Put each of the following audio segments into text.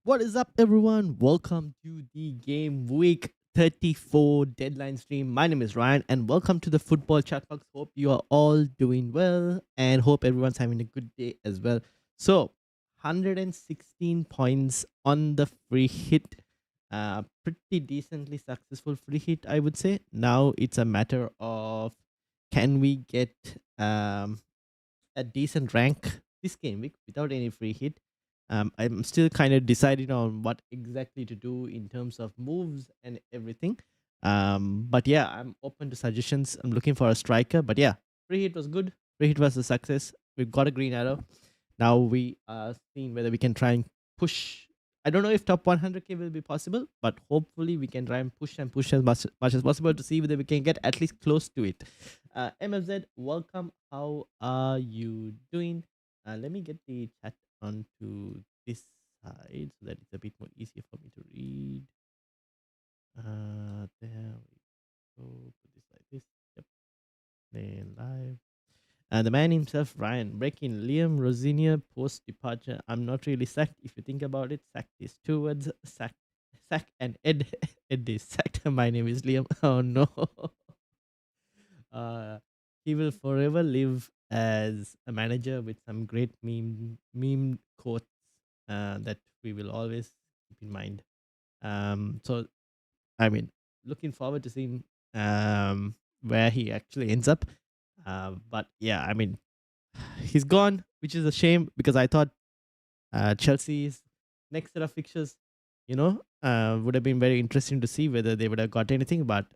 What is up, everyone? Welcome to the Game Week 34 deadline stream. My name is Ryan, and welcome to the Football Chatbox. Hope you are all doing well, and hope everyone's having a good day as well. So, 116 points on the free hit. Pretty decently successful free hit, I would say. Now it's a matter of can we get a decent rank this game week without any free hit. I'm still kind of deciding on what exactly to do in terms of moves and everything. But yeah, I'm open to suggestions. I'm looking for a striker. But yeah, free hit was good. Free hit was a success. We've got a green arrow. Now we are seeing whether we can try and push. I don't know if top 100k will be possible, but hopefully we can try and push as much as possible to see whether we can get at least close to it. MFZ, welcome. How are you doing? Let me get the chat onto this side so that it's a bit more easier for me to read. There we go. Put this like this. Yep. Then live. The man himself, Ryan, breaking Liam Rosinia post departure. I'm not really sacked. If you think about it, sacked is two words. Sack and Ed. Ed is sacked. My name is Liam. Oh no. He will forever live as a manager with some great meme quotes that we will always keep in mind. So I mean, looking forward to seeing where he actually ends up. But yeah, I mean, he's gone, which is a shame because I thought Chelsea's next set of fixtures, would have been very interesting to see whether they would have got anything. But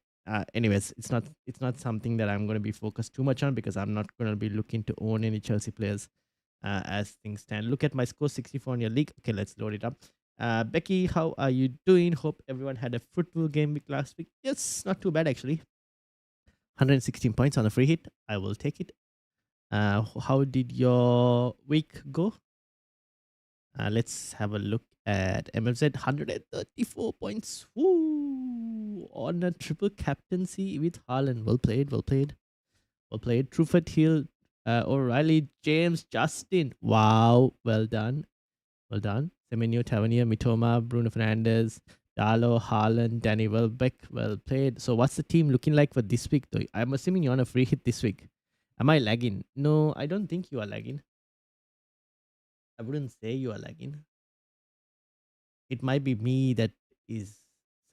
anyways, it's not something that I'm going to be focused too much on because I'm not going to be looking to own any Chelsea players as things stand. Look at my score 64 in your league. Okay, let's load it up. Becky, how are you doing? Hope everyone had a fruitful game week last week. Yes, not too bad actually. 116 points on a free hit. I will take it. How did your week go? Let's have a look at MFZ. 134 points. Woo! On a triple captaincy with Haaland. Well played, well played. Well played. Trufford, Hill, O'Reilly, James, Justin. Wow, well done. Well done. Semenyo, Tavernier, Mitoma, Bruno Fernandes, Darlow, Haaland, Danny Welbeck. Well played. So what's the team looking like for this week though? I'm assuming you're on a free hit this week. Am I lagging? No, I don't think you are lagging. I wouldn't say you are lagging. It might be me that is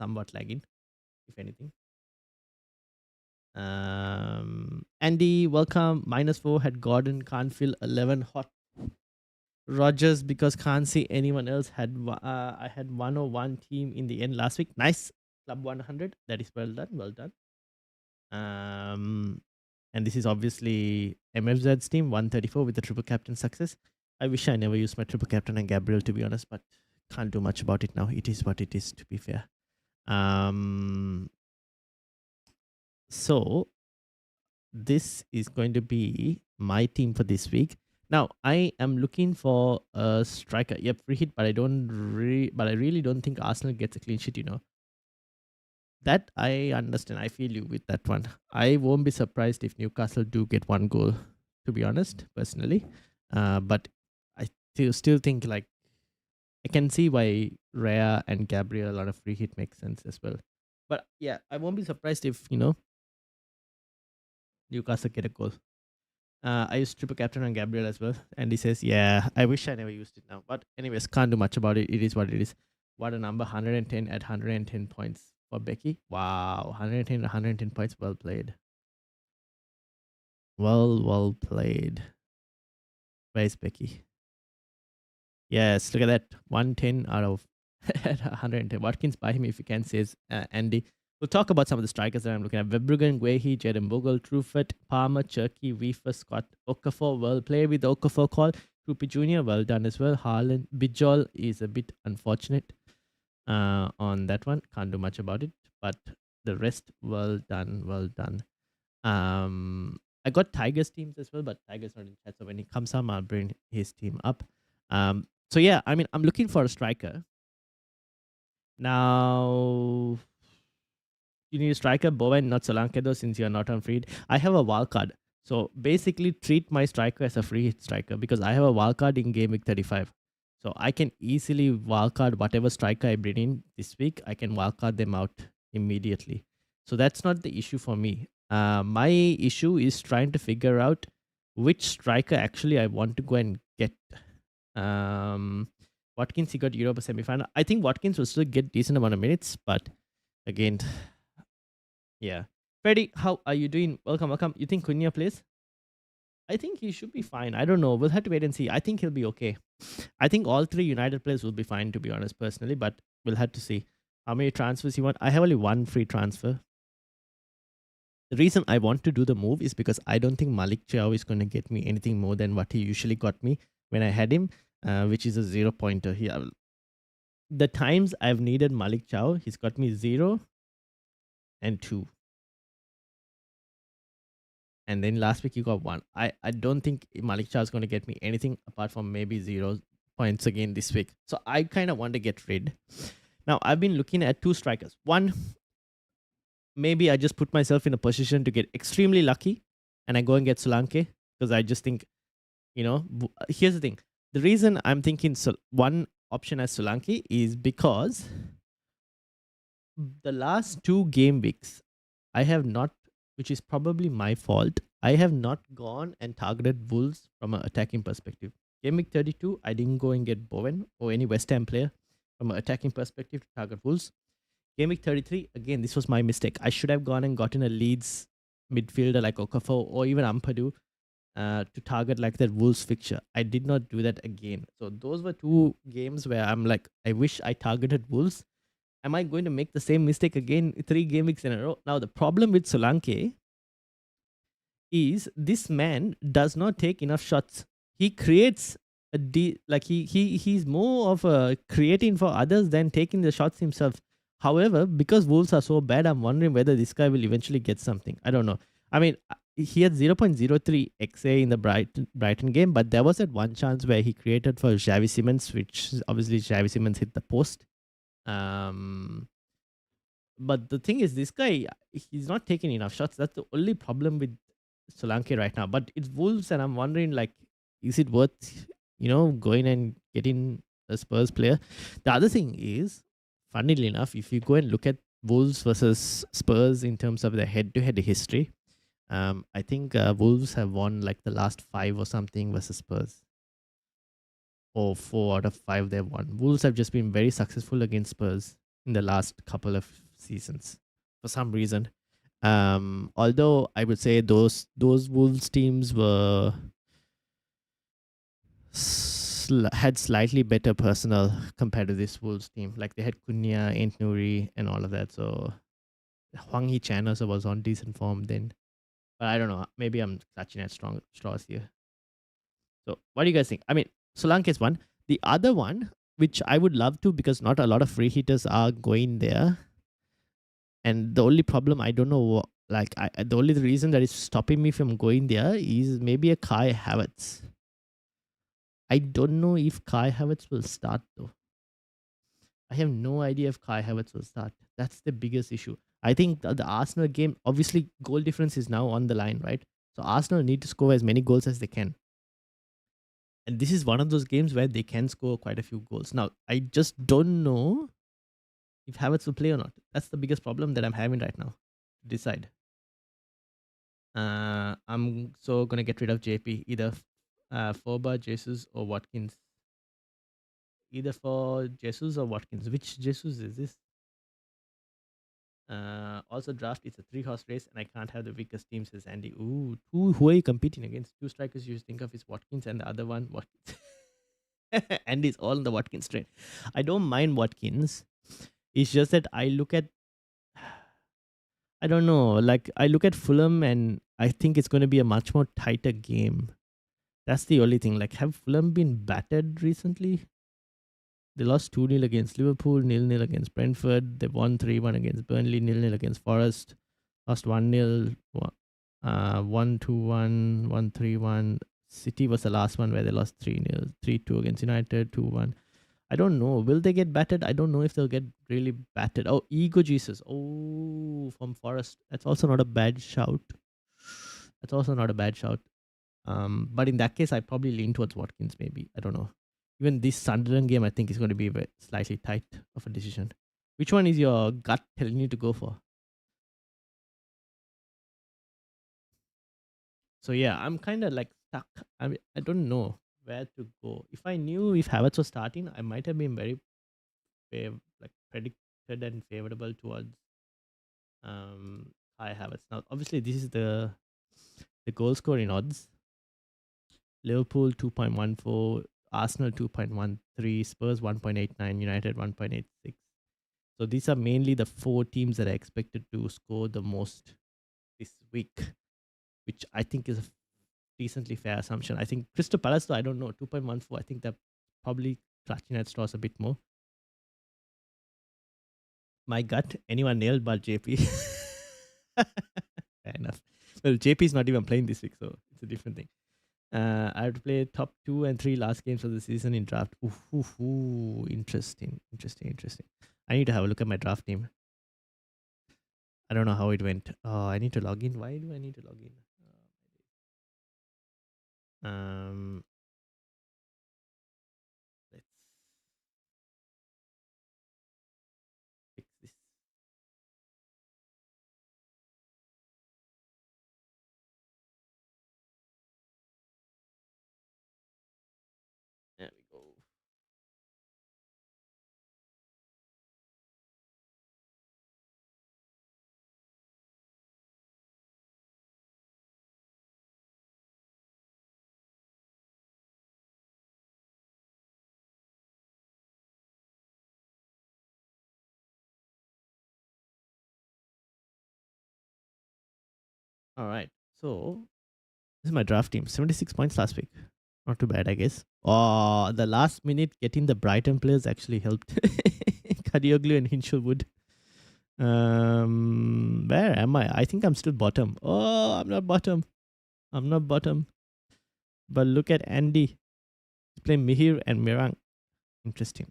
somewhat lagging, if anything. Andy, welcome. -4 had Gordon, can't feel 11 hot. Rogers, because can't see anyone else had I had 101 team in the end last week. Nice. Club 100. That is well done. Well done. And this is obviously MFZ's team 134 with the triple captain success. I wish I never used my triple captain and Gabriel, to be honest, but can't do much about it now. It is what it is, to be fair. So this is going to be my team for this week. Now I am looking for a striker. Yep, free hit, but I really don't think Arsenal gets a clean sheet. That I understand. I feel you with that one. I won't be surprised if Newcastle do get one goal, to be honest, personally. But I still think like I can see why Rhea and Gabriel on a free hit makes sense as well. But yeah, I won't be surprised if Newcastle get a goal. I used triple captain on Gabriel as well, and he says, "Yeah, I wish I never used it now." But anyways, can't do much about it. It is what it is. What a number! 110 at 110 points for Becky. Wow, 110 points. Well played. Well played. Where's Becky? Yes, look at that. 110 out of 110. Watkins, buy him if you can, says Andy. We'll talk about some of the strikers that I'm looking at. Verbruggen, Guehi, Jerem Bogle, Truffert, Palmer, Cherky, Weaver, Scott, Okafor. Well played with the Okafor call. Krupi Jr., well done as well. Haaland, Bijol is a bit unfortunate on that one. Can't do much about it. But the rest, well done, well done. I got Tiger's teams as well, but Tiger's not in chat. So when he comes up, I'll bring his team up. So yeah, I mean, I'm looking for a striker. Now, you need a striker, Bowen, not Solanke though, since you're not on free. I have a wild card. So basically treat my striker as a free hit striker because I have a wild card in game week 35. So I can easily wildcard whatever striker I bring in this week. I can wildcard them out immediately. So that's not the issue for me. My issue is trying to figure out which striker actually I want to go and get. Um, Watkins, he got Europa semi-final. I think Watkins will still get decent amount of minutes, but again, yeah. Freddie, how are you doing? Welcome, welcome. You think Cunha plays? I think he should be fine. I don't know. We'll have to wait and see. I think he'll be okay. I think all three United players will be fine, to be honest, personally, but we'll have to see how many transfers you want. I have only one free transfer. The reason I want to do the move is because I don't think Malik Chow is going to get me anything more than what he usually got me when I had him, which is a 0 pointer. The times I've needed Malik Chow, he's got me 0 and 2. And then last week you got 1. I don't think Malik Chow is going to get me anything apart from maybe 0 points again this week. So I kind of want to get rid. Now I've been looking at 2 strikers. One, maybe I just put myself in a position to get extremely lucky and I go and get Solanke because I just think, here's the thing. The reason I'm thinking one option as Solanke is because the last 2 game weeks, I have not, which is probably my fault, I have not gone and targeted Wolves from an attacking perspective. Game week 32, I didn't go and get Bowen or any West Ham player from an attacking perspective to target Wolves. Game week 33, again, this was my mistake. I should have gone and gotten a Leeds midfielder like Okafor or even Ampadu to target like that Wolves fixture. I did not do that again. So those were 2 games where I'm like, I wish I targeted Wolves. Am I going to make the same mistake again 3 game weeks in a row? Now, the problem with Solanke is this man does not take enough shots. He creates he's more of a creating for others than taking the shots himself. However, because Wolves are so bad, I'm wondering whether this guy will eventually get something. I don't know. I mean, he had 0.03 XA in the Brighton game, but there was that one chance where he created for Xavi Simons, which obviously Xavi Simons hit the post. But the thing is, this guy, he's not taking enough shots. That's the only problem with Solanke right now. But it's Wolves, and I'm wondering, like, is it worth, going and getting a Spurs player? The other thing is, funnily enough, if you go and look at Wolves versus Spurs in terms of the head-to-head history, I think Wolves have won like the last 5 or something versus Spurs. Or 4 out of 5 they've won. Wolves have just been very successful against Spurs in the last couple of seasons for some reason. Although I would say those Wolves teams had slightly better personnel compared to this Wolves team. Like they had Cunha, Ant Nouri, and all of that. So Hwang Hee-chan also was on decent form then. But I don't know. Maybe I'm clutching at straws here. So what do you guys think? I mean, Solanke is one. The other one, which I would love to, because not a lot of free hitters are going there. And the only problem, I don't know, the only reason that is stopping me from going there is maybe a Kai Havertz. I don't know if Kai Havertz will start though. I have no idea if Kai Havertz will start. That's the biggest issue. I think the Arsenal game, obviously goal difference is now on the line, right? So Arsenal need to score as many goals as they can. And this is one of those games where they can score quite a few goals. Now, I just don't know if Havertz will play or not. That's the biggest problem that I'm having right now to decide. I'm so going to get rid of JP, either Forba, Jesus, or Watkins. Either for Jesus or Watkins. Which Jesus is this? Also, draft is a 3-horse race, and I can't have the weakest team, says Andy. Ooh, who are you competing against? 2 strikers you think of is Watkins, and the other one, Watkins. Andy's all in the Watkins train. I don't mind Watkins. It's just that I look at, I don't know, like I look at Fulham and I think it's going to be a much more tighter game. That's the only thing. Like, have Fulham been battered recently? They lost 2-0 against Liverpool, 0-0 against Brentford. They won 3-1 against Burnley, 0-0 against Forest. Lost 1-0, 1-2-1, 1-3-1. City was the last one where they lost 3-0, 3-2 against United, 2-1. I don't know. Will they get battered? I don't know if they'll get really battered. Oh, Ego Jesus. Oh, from Forest. That's also not a bad shout. That's also not a bad shout. But in that case, I probably lean towards Watkins maybe. I don't know. Even this Sunderland game, I think, is going to be slightly tight of a decision. Which one is your gut telling you to go for? So yeah, I'm kind of like stuck. I don't know where to go. If I knew if Havertz was starting, I might have been very like predicted and favorable towards Kai Havertz. Now, obviously, this is the goal scoring odds. Liverpool 2.14, Arsenal 2.13, Spurs 1.89, United 1.86. So these are mainly the four teams that are expected to score the most this week, which I think is a decently fair assumption. I think Crystal Palace, though, I don't know, 2.14. I think they're probably clutching at straws a bit more. My gut, anyone nailed but JP. Fair enough. Well, JP is not even playing this week, so it's a different thing. I have to play top 2 and 3 last games of the season in draft. Ooh, interesting. I need to have a look at my draft team. I don't know how it went. Oh, I need to log in. Why do I need to log in? Um, let's fix this. There we go. All right. So this is my draft team. 76 points last week. Not too bad, I guess. Oh, the last minute getting the Brighton players actually helped. Kadioglu and Hinchelwood. Where am I? I think I'm still bottom. Oh, I'm not bottom. But look at Andy. He's playing Mihir and Mirang. Interesting.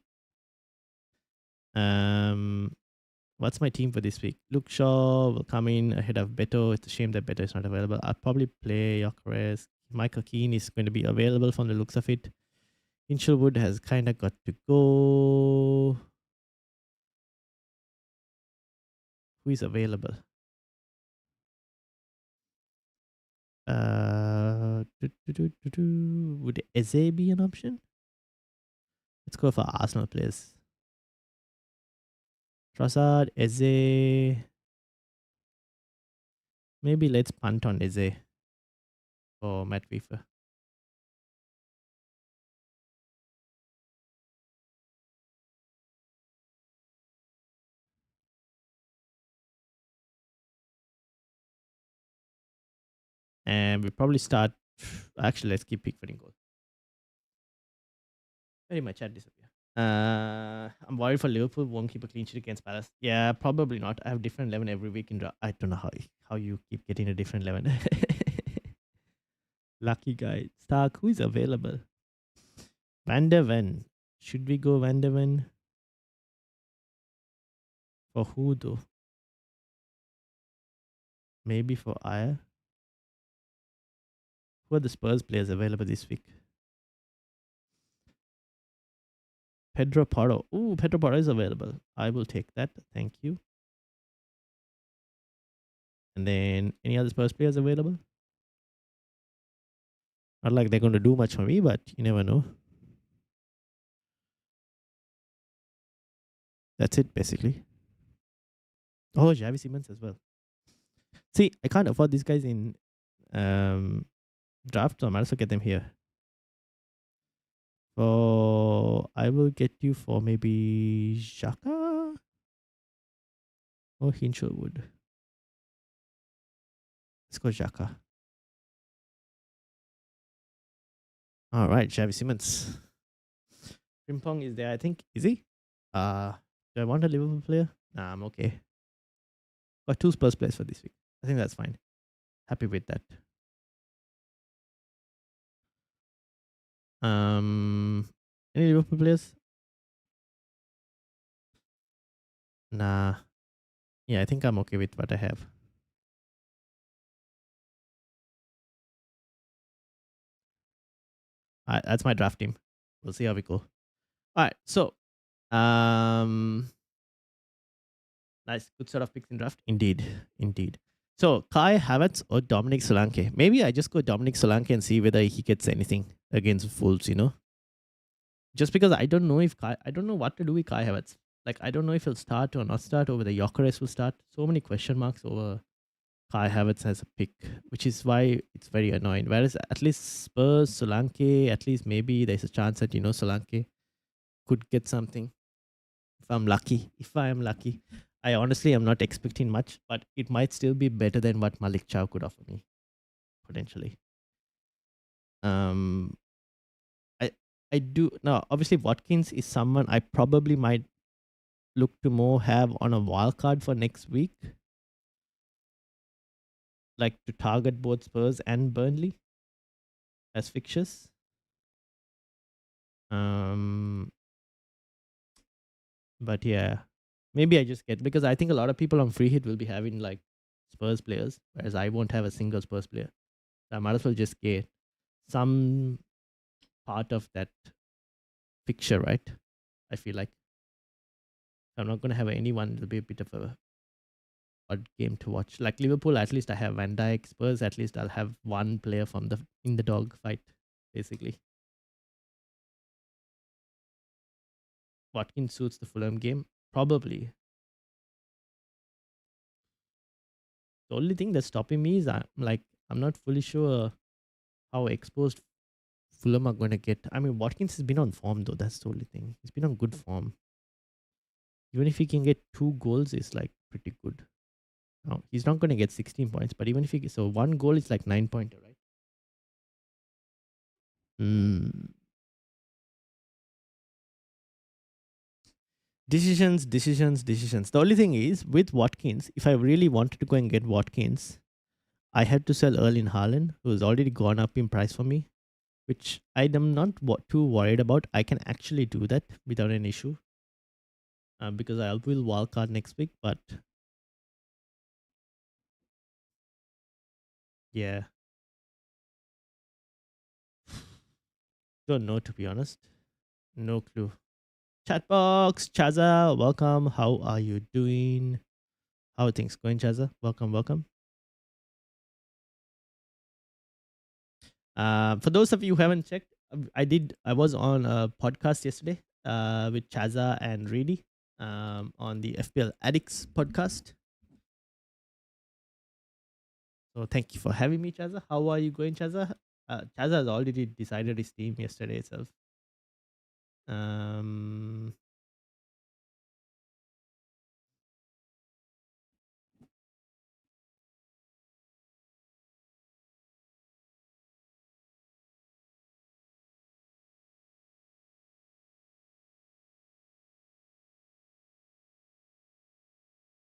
What's my team for this week? Luke Shaw will come in ahead of Beto. It's a shame that Beto is not available. I'll probably play Gyökeres. Michael Keane is going to be available from the looks of it. Hinchelwood has kind of got to go. Who is available? Would Eze be an option? Let's go for Arsenal players. Trossard, Eze. Maybe let's punt on Eze for Matt Weaver. And we probably start. Actually, let's keep Pickford in goal. Very much chat disappear. I'm worried for Liverpool won't keep a clean sheet against Palace. Yeah, probably not. I have different 11 every week in draft. I don't know how you keep getting a different 11. Lucky guy. Stark, who is available? Van der Ven. Should we go Van der Ven? For who though? Maybe for Ayer? Who are the Spurs players available this week? Pedro Porro. Ooh, Pedro Porro is available. I will take that. Thank you. And then any other Spurs players available? Not like they're going to do much for me, but you never know. That's it, basically. Oh, Xavi Simons as well. See, I can't afford these guys in draft, so I might as well get them here. So I will get you for maybe Xhaka or Hinchelwood. Let's go Xhaka. All right, Xavi Simons. Frimpong is there, I think. Is he? Do I want a Liverpool player? Nah, I'm okay. Got 2 Spurs players for this week. I think that's fine. Happy with that. Any Liverpool players? Nah. Yeah, I think I'm okay with what I have. That's my draft team. We'll see how we go. All right. So, um, nice, good set of picks in draft. Indeed, indeed. So Kai Havertz or Dominic Solanke? Maybe I just go Dominic Solanke and see whether he gets anything against Wolves. Just because I don't know what to do with Kai Havertz. Like I don't know if he'll start or not start, or whether Gyökeres will start. So many question marks over Kai Havertz as a pick, which is why it's very annoying. Whereas at least Spurs, Solanke, at least maybe there's a chance that Solanke could get something if I'm lucky. If I am lucky, I honestly am not expecting much, but it might still be better than what Malik Chow could offer me potentially. Um, I I do now. Obviously, Watkins is someone I probably might look to more have on a wild card for next week, like to target both Spurs and Burnley as fixtures. Um, but yeah, maybe I just get because I think a lot of people on free hit will be having like Spurs players, whereas I won't have a single Spurs player. So I might as well just get some part of that fixture, right? I feel like I'm not going to have anyone. It'll be a bit of a odd game to watch. Like Liverpool, at least I have Van Dijk. Spurs, at least I'll have one player from the in the dog fight, basically. Watkins suits the Fulham game, probably. The only thing that's stopping me is I'm not fully sure how exposed Fulham are going to get. I mean, Watkins has been on form though. That's the only thing. He's been on good form. Even if he can get 2 goals, it's like pretty good. No, he's not going to get 16 points, but even if he gets, so 1 goal is like 9 pointer, right? Mm. Decisions, decisions, decisions. The only thing is with Watkins, if I really wanted to go and get Watkins, I had to sell Erling Haaland, who's already gone up in price for me, which I am not too worried about. I can actually do that without an issue because I will wildcard next week. But yeah, don't know to be honest. No clue. Chatbox, Chaza, welcome. How are you doing? How are things going, Chaza? Welcome, welcome. For those of you who haven't checked, I was on a podcast yesterday with Chaza and Reedy on the FPL Addicts podcast. So thank you for having me, Chaza. How are you going, Chaza? Chaza has already decided his team yesterday itself. Um,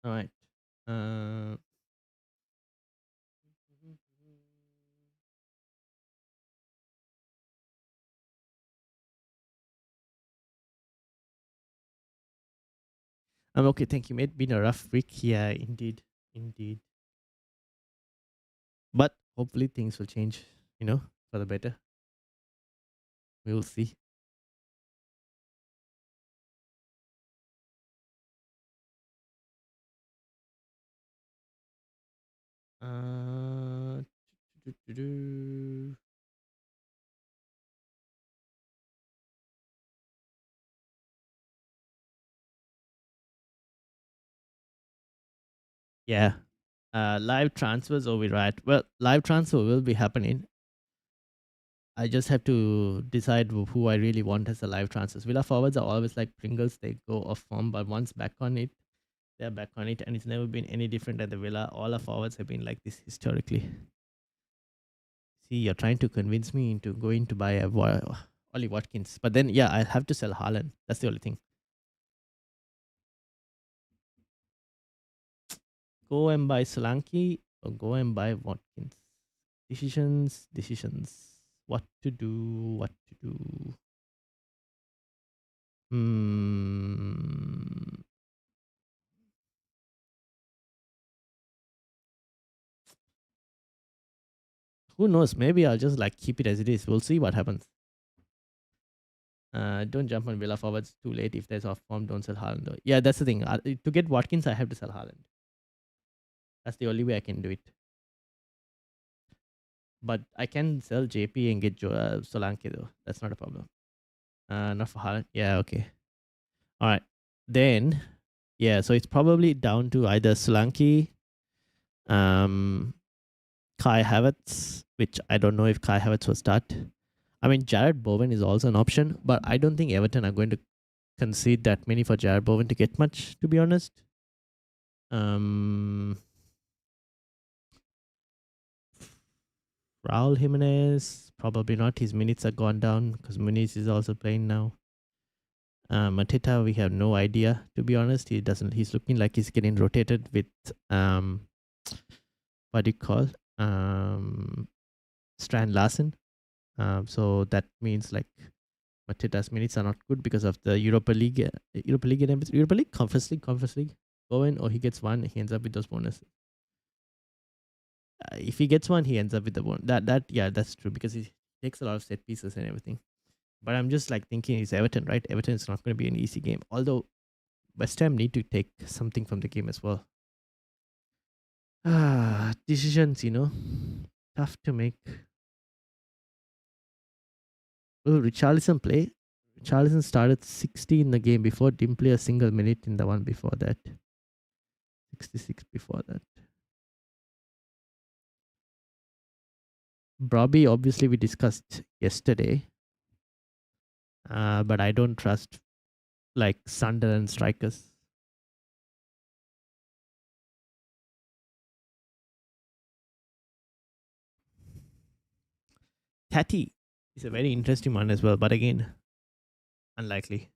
all right. Uh, I'm okay. Thank you, mate. Been a rough week. Yeah, indeed. Indeed. But hopefully things will change, for the better. We will see. Uh, yeah. Live transfers or we right? Well, live transfer will be happening. I just have to decide who I really want as a live transfers. Villa forwards are always like Pringles; they go off form, but once back on it, they're back on it, and it's never been any different at the Villa. All our forwards have been like this historically. See, you're trying to convince me into going to buy a Ollie Watkins, but then yeah, I'll have to sell Haaland. That's the only thing. Go and buy Solanke or go and buy Watkins. Decisions, decisions. What to do? What to do? Hmm. Who knows? Maybe I'll just like keep it as it is. We'll see what happens. Don't jump on Villa forwards too late. If there's off form, don't sell Haaland. Though. Yeah, that's the thing. To get Watkins, I have to sell Haaland. That's the only way I can do it. But I can sell JP and get Solanke though. That's not a problem. Not for Haaland. Yeah, okay. All right. Then, yeah, so it's probably down to either Solanke, um, Kai Havertz, which I don't know if Kai Havertz will start. I mean, Jared Bowen is also an option, but I don't think Everton are going to concede that many for Jared Bowen to get much, to be honest. Um, Raul Jimenez, probably not. His minutes are gone down because Muniz is also playing now. Mateta, we have no idea, to be honest. He doesn't. He's looking like he's getting rotated with what do you call Strand Larsen. So that means like Mateta's minutes are not good because of the Europa League, and everything. Europa League, Conference League. Bowen, or he gets one, he ends up with those bonuses. If he gets one, he ends up with the one. Yeah, that's true because he takes a lot of set pieces and everything. But I'm just like thinking it's Everton, right? Everton is not going to be an easy game. Although West Ham need to take something from the game as well. Decisions, tough to make. Will Richarlison play? Richarlison started 60 in the game before, didn't play a single minute in the one before that. 66 before that. Brobby, obviously, we discussed yesterday. But I don't trust like Sunderland strikers. Tati is a very interesting one as well, but again, unlikely.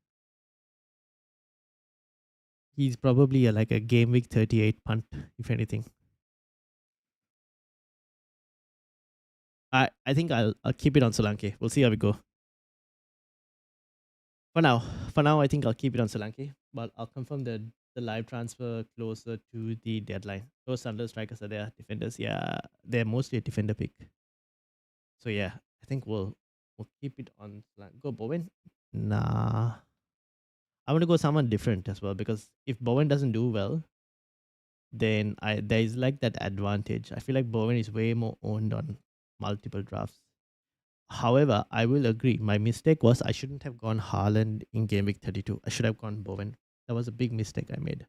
He's probably like a game week 38 punt, if anything. I think I'll keep it on Solanke. We'll see how we go. For now, I think I'll keep it on Solanke, but I'll confirm the live transfer closer to the deadline. Those Sunderland strikers are there, defenders. Yeah, they're mostly a defender pick. So yeah, I think we'll keep it on Solanke. Go Bowen. Nah, I want to go someone different as well because if Bowen doesn't do well, then there is like that advantage. I feel like Bowen is way more owned on multiple drafts. However, I will agree. My mistake was I shouldn't have gone Haaland in game week 32. I should have gone Bowen. That was a big mistake I made.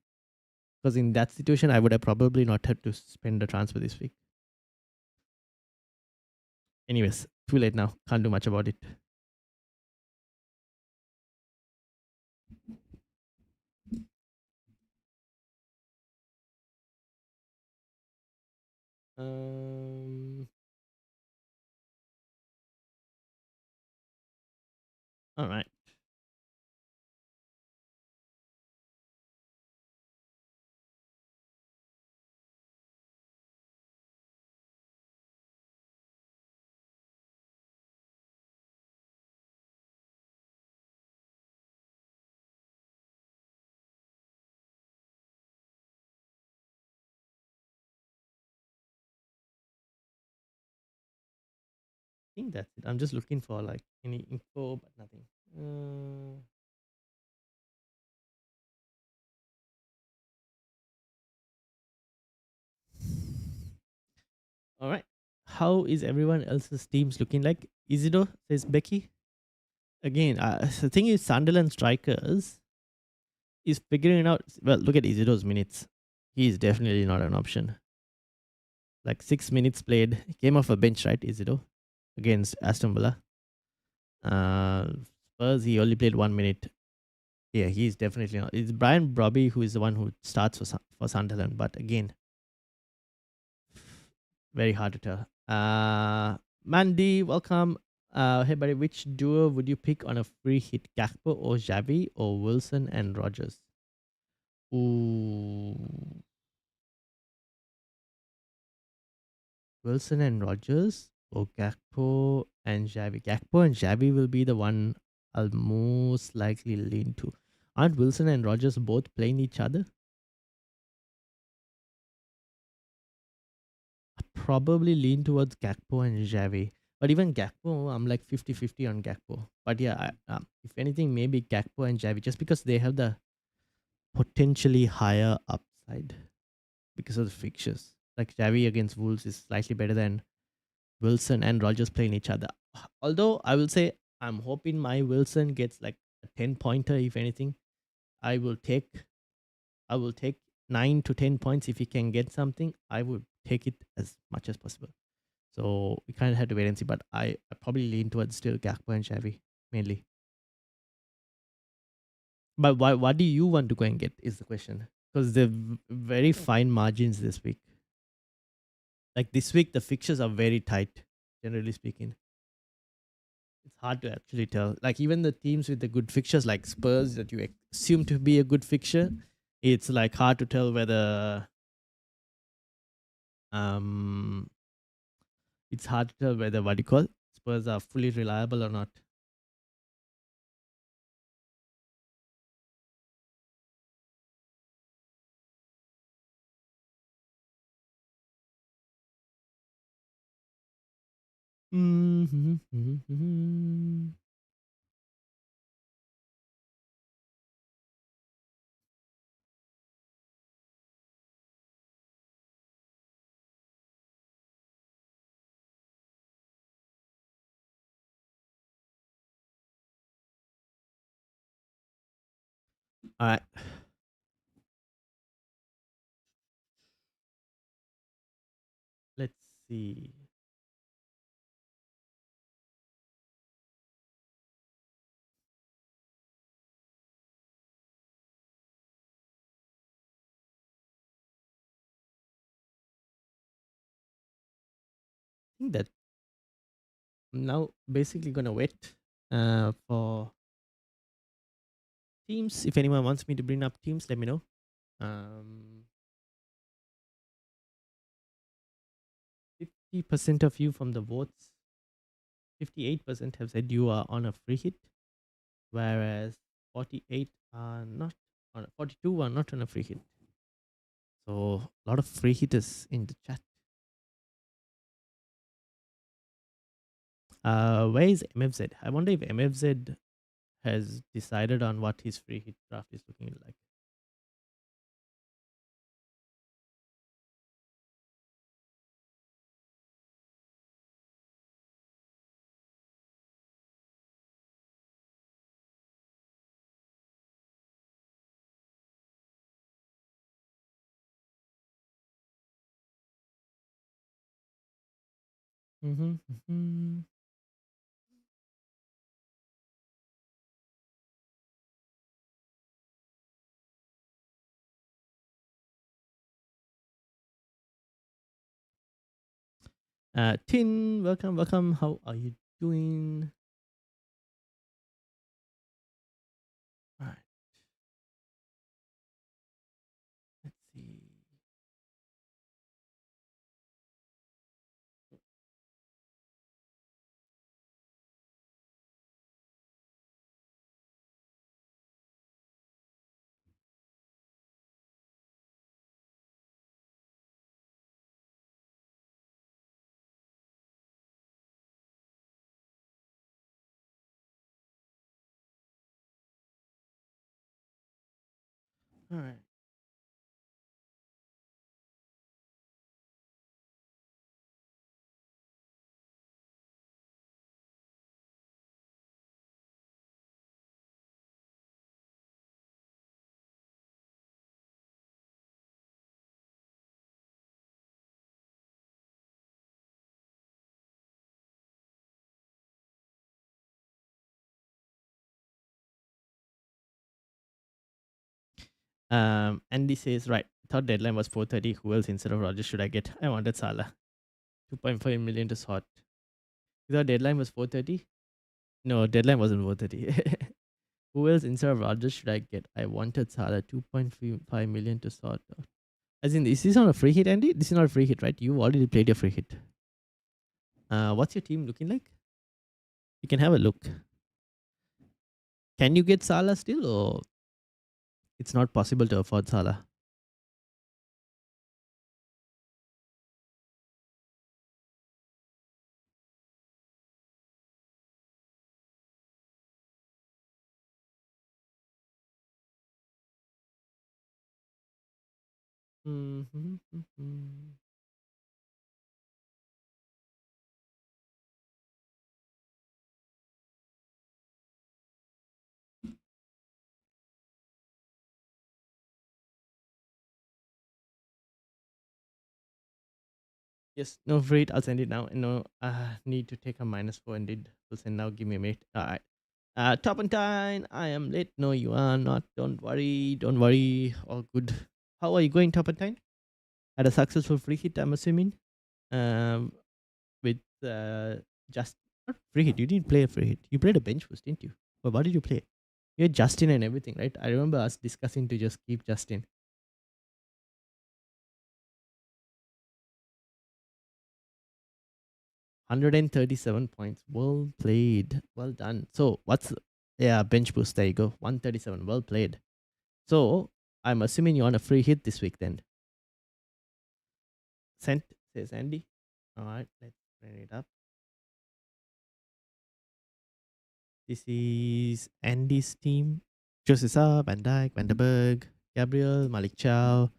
Because in that situation, I would have probably not had to spend the transfer this week. Anyways, too late now. Can't do much about it. All right. I think that's it. I'm just looking for like any info, but nothing. All right. How is everyone else's teams looking like? Isidore says Becky. Again, the thing is, Sunderland strikers is figuring out. Well, look at Isidore's minutes. He is definitely not an option. Like 6 minutes played, came off a bench, right? Isidore against Aston Villa. Spurs, he only played 1 minute. Yeah, he's definitely not. It's Brian Brobby who is the one who starts for Sunderland, but again, very hard to tell. Mandy, welcome. Hey buddy, which duo would you pick on a free hit? Gakpo or Xavi or Wilson and Rogers? Ooh, Wilson and Rogers or Gakpo and Xavi? Gakpo and Xavi will be the one I'll most likely lean to. Aren't Wilson and Rogers both playing each other? Probably lean towards Gakpo and Xavi. But even Gakpo, I'm like 50-50 on Gakpo. But yeah, if anything, maybe Gakpo and Javi, just because they have the potentially higher upside because of the fixtures. Like Javi against Wolves is slightly better than Wilson and Rogers playing each other. Although I will say I'm hoping my Wilson gets like a 10 pointer, if anything. I will take I will take 9 to 10 points if he can get something. I would take it as much as possible. So we kind of have to wait and see. But I probably lean towards still Gakpo and Xavi mainly. But why? What do you want to go and get? Is the question. Because they're very fine margins this week. Like this week, the fixtures are very tight. Generally speaking, it's hard to actually tell. Like even the teams with the good fixtures, like Spurs, that you assume to be a good fixture, it's like hard to tell whether um it's hard to tell whether what you call Spurs are fully reliable or not. Mm-hmm. All right, let's see. I think that I'm now basically gonna wait for teams. If anyone wants me to bring up teams, let me know. Um, 50% of you from the votes, 58% have said you are on a free hit, whereas 48 are not 42 are not on a free hit. So a lot of free hitters in the chat. Where is MFZ? I wonder if MFZ has decided on what his free hit draft is looking like. Mm-hmm. 10, welcome, welcome. How are you doing? All right, let's see. All right. Andy says, right, thought deadline was 4:30. Who else instead of Rogers should I get? I wanted Salah. 2.5 million to sort. You thought deadline was 4:30? No, deadline wasn't 4:30. Who else instead of Rogers should I get? I wanted Salah. 2.5 million to sort. As in, is this not a free hit, Andy? This is not a free hit, right? You already played your free hit. What's your team looking like? You can have a look. Can you get Salah still, or it's not possible to afford Salah? Mhm. Yes, no, wait, I'll send it now. No, need to take a -4 indeed. We'll send now. Give me a minute. All right. Turpentine, I am late. No, you are not. Don't worry. Don't worry. All good. How are you going, Turpentine? Had a successful free hit, I'm assuming. Um, with just not free hit. You didn't play a free hit. You played a bench boost, didn't you? But what did you play? You had Justin and everything, right? I remember us discussing to just keep Justin. 137 points. Well played. Well done. So what's yeah, bench boost. There you go. 137. Well played. So I'm assuming you're on a free hit this week then. Sent says Andy. All right, let's bring it up. This is Andy's team. Josesa, Van Dijk, Van der Berg, Gabriel, Malik Chow,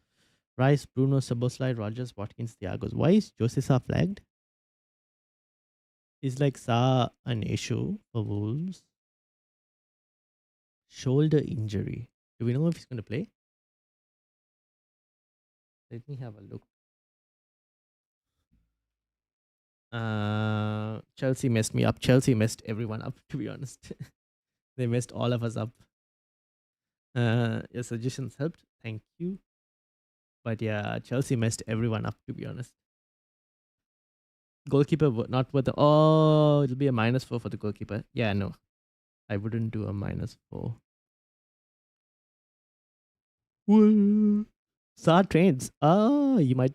Rice, Bruno, Saboslai, Rogers, Watkins, Thiagos. Why is Josesa flagged? Is like Sa an issue for Wolves? Shoulder injury. Do we know if he's going to play? Let me have a look. Chelsea messed me up. Chelsea messed everyone up, to be honest. They messed all of us up. Your suggestions helped. Thank you. But yeah, Chelsea messed everyone up, to be honest. Goalkeeper, not worth the. Oh, it'll be a -4 for the goalkeeper. Yeah, no. I wouldn't do a -4. Woo. Saar trains. Oh, you might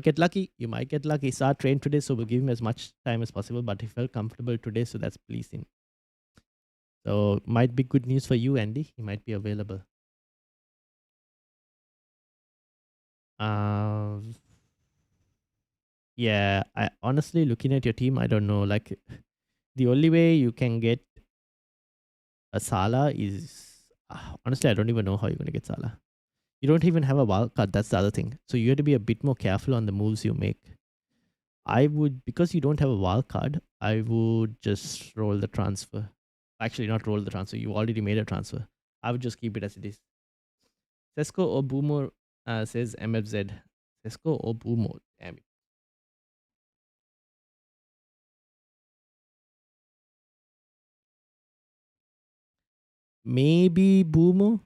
get lucky. You might get lucky. Saar trained today, so we'll give him as much time as possible. But he felt comfortable today, so that's pleasing. So might be good news for you, Andy. He might be available. Uh, yeah. I honestly looking at your team, I don't know. Like the only way you can get a Salah is honestly, I don't even know how you're gonna get Salah. You don't even have a wild card. That's the other thing. So you have to be a bit more careful on the moves you make. I would, because you don't have a wild card, I would just roll the transfer. Actually, not roll the transfer. You already made a transfer. I would just keep it as it is. Sesko or Boomer says MFZ. Sesko or Boomer. Damn it. Maybe Boomer.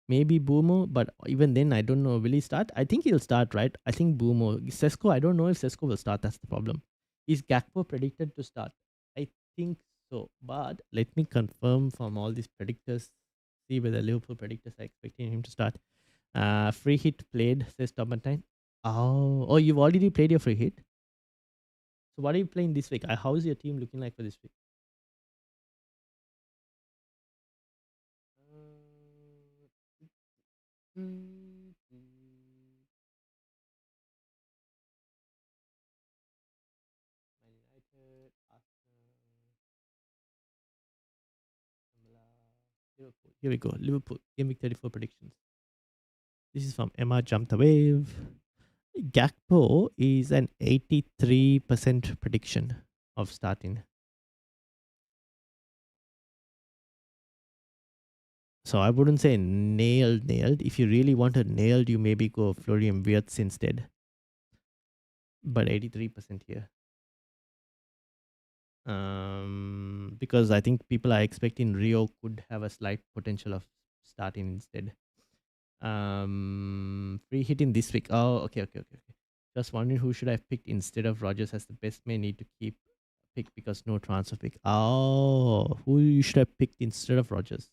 Maybe Boomo, but even then, I don't know. Will he start? I think he'll start, right? I think Boomo. Sesko, I don't know if Sesko will start. That's the problem. Is Gakpo predicted to start? I think so. But let me confirm from all these predictors, see whether Liverpool predictors are expecting him to start. Free hit played, says Tomatine. Oh, you've already played your free hit. So what are you playing this week? How is your team looking like for this week? Man United, Arsenal, Liverpool. Here we go. Liverpool. Game week 34 predictions. This is from Emma Jump the Wave. Gakpo is an 83% prediction of starting. So I wouldn't say nailed. If you really want a nailed, you maybe go Florian Wirtz instead. But 83% here. Because I think people are expecting Rio could have a slight potential of starting instead. Free hitting this week. Oh, okay. Just wondering who should I have picked instead of Rogers as the best may need to keep pick because no transfer pick. Oh, who you should have picked instead of Rogers?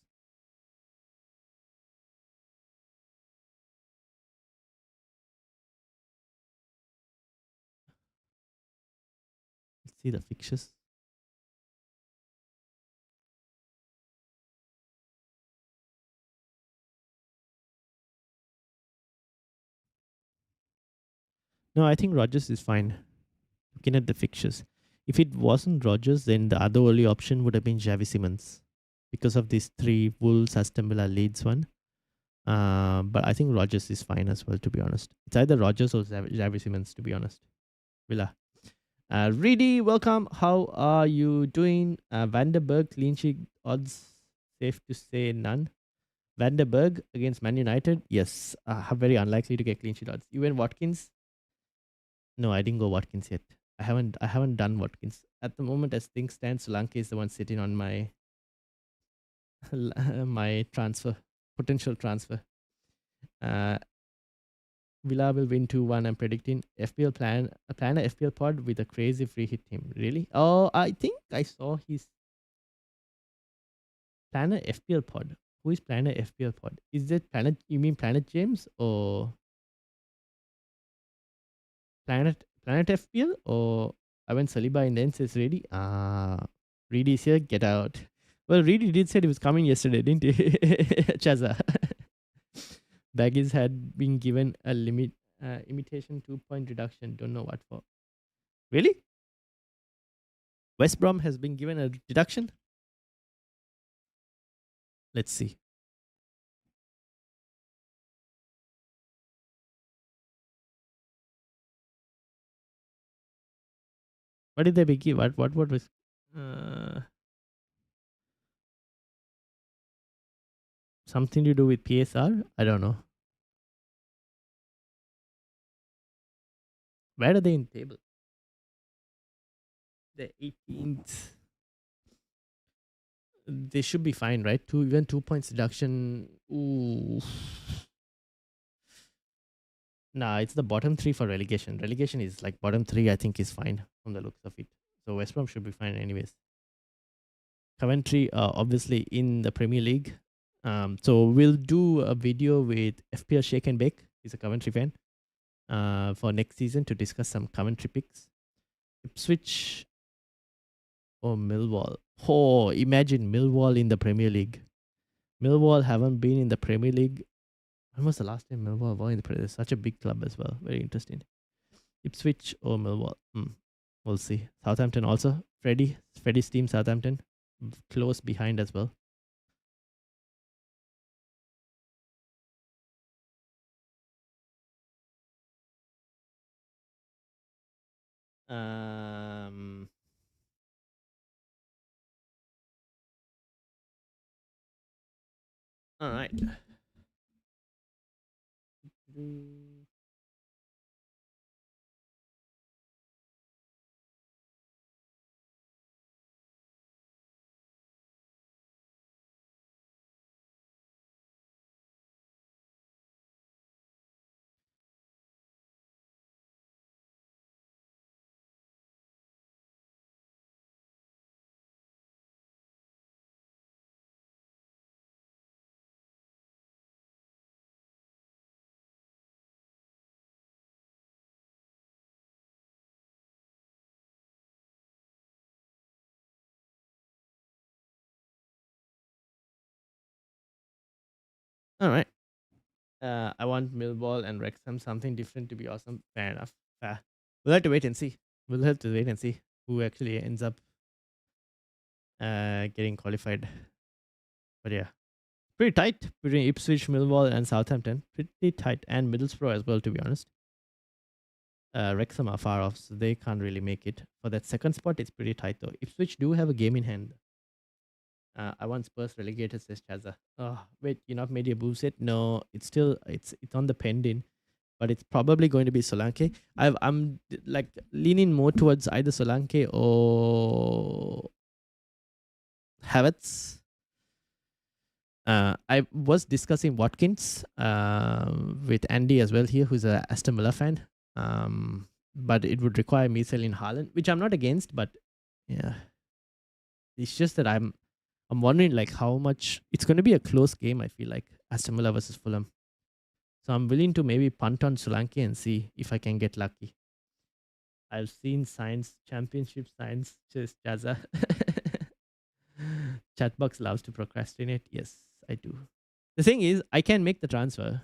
Let's see the fixtures. No, I think Rogers is fine. Looking at the fixtures. If it wasn't Rogers, then the other only option would have been Javi Simmons. Because of these three Wolves, Aston Villa, Leeds one. But I think Rogers is fine as well, to be honest. It's either Rogers or Xavi Simmons, to be honest. Villa. Reedy, welcome. How are you doing? Vanderberg, clean sheet odds, safe to say none. Vanderberg against Man United, yes. Very unlikely to get clean sheet odds. You went Watkins? No, I didn't go Watkins yet. I haven't done Watkins. At the moment, as things stand, Solanke is the one sitting on my my transfer, potential transfer. Uh, Villa will win 2-1. I'm predicting. Plan a FPL pod with a crazy free hit team. Really? Oh, I think I saw his Planner FPL pod. Who is Planner FPL pod? Is that Planet? You mean Planet James or Planet FPL or I went Saliba and then says Ready? Reedy is here. Get out. Well, Reedy did say he was coming yesterday, didn't he? Chaza. Baggies had been given a imitation 2-point reduction. Don't know what for. Really? West Brom has been given a deduction? Let's see. What did they be give? What was something to do with PSR? I don't know. Where are they in table? The 18th. They should be fine, right? Even 2 points deduction. Ooh. Nah, it's the bottom three for relegation. Relegation is like bottom three, I think, is fine from the looks of it. So West Brom should be fine anyways. Coventry, obviously in the Premier League. So we'll do a video with FPL Shake and Bake. He's a Coventry fan. For next season to discuss some Coventry picks. Ipswich or Millwall. Oh, imagine Millwall in the Premier League. Millwall haven't been in the Premier League. When was the last time Millwall were in the Premier League? Such a big club as well. Very interesting. Ipswich or Millwall. We'll see. Southampton also. Freddie's team, Southampton. Close behind as well. All right. All right. I want Millwall and Wrexham something different to be awesome. Fair enough. Fair. We'll have to wait and see. We'll have to wait and see who actually ends up getting qualified. But yeah, pretty tight between Ipswich, Millwall, and Southampton. Pretty tight, and Middlesbrough as well, to be honest. Wrexham are far off, so they can't really make it. For that second spot, it's pretty tight though. Ipswich do have a game in hand. I want Spurs relegated, says Chaza. Oh, wait, you not made your moves yet? No, it's still it's on the pending, but it's probably going to be Solanke. I'm like leaning more towards either Solanke or Havertz. I was discussing Watkins with Andy as well here, who's a Aston Villa fan. But it would require me selling Haaland, which I'm not against, but yeah, it's just that I'm wondering like how much it's going to be a close game. I feel like Aston Villa versus Fulham, so I'm willing to maybe punt on Solanke and see if I can get lucky. I've seen signs, championship signs, just Jazza. Chatbox loves to procrastinate. Yes, I do. The thing is, I can make the transfer.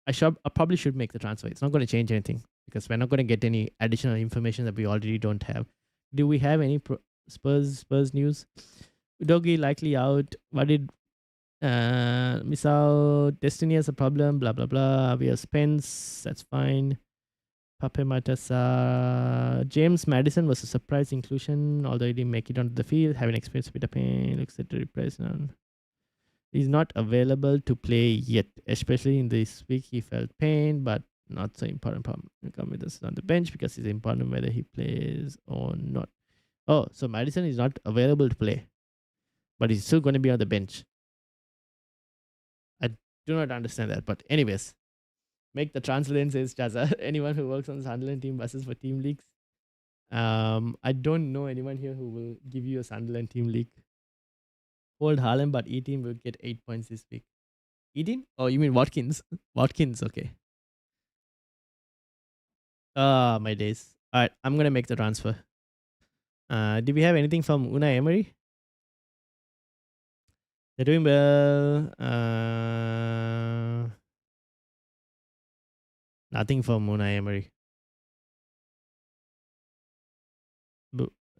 I probably should make the transfer. It's not going to change anything because we're not going to get any additional information that we already don't have. Do we have any Spurs news? Udogi likely out. What did Miss out. Destiny has a problem. Blah blah blah. We have Spence. That's fine. Pape Matassa. James Madison was a surprise inclusion, although he didn't make it onto the field. Having experienced a bit of pain, looks at the replace now. He's not available to play yet, especially in this week. He felt pain, but not so important. Problem. He'll come with us on the bench because it's important whether he plays or not. Oh, so Madison is not available to play, but he's still going to be on the bench. I do not understand that, but anyways, make the translation says Chaza. Anyone who works on the Sunderland team versus for team leagues. I don't know anyone here who will give you a Sunderland team league. Hold Harlem, but E team will get 8 points this week. E team? Oh, you mean Watkins? Watkins, okay. Ah, my days. All right, I'm gonna make the transfer. Did we have anything from Unai Emery? They're doing well. Nothing from Unai Emery.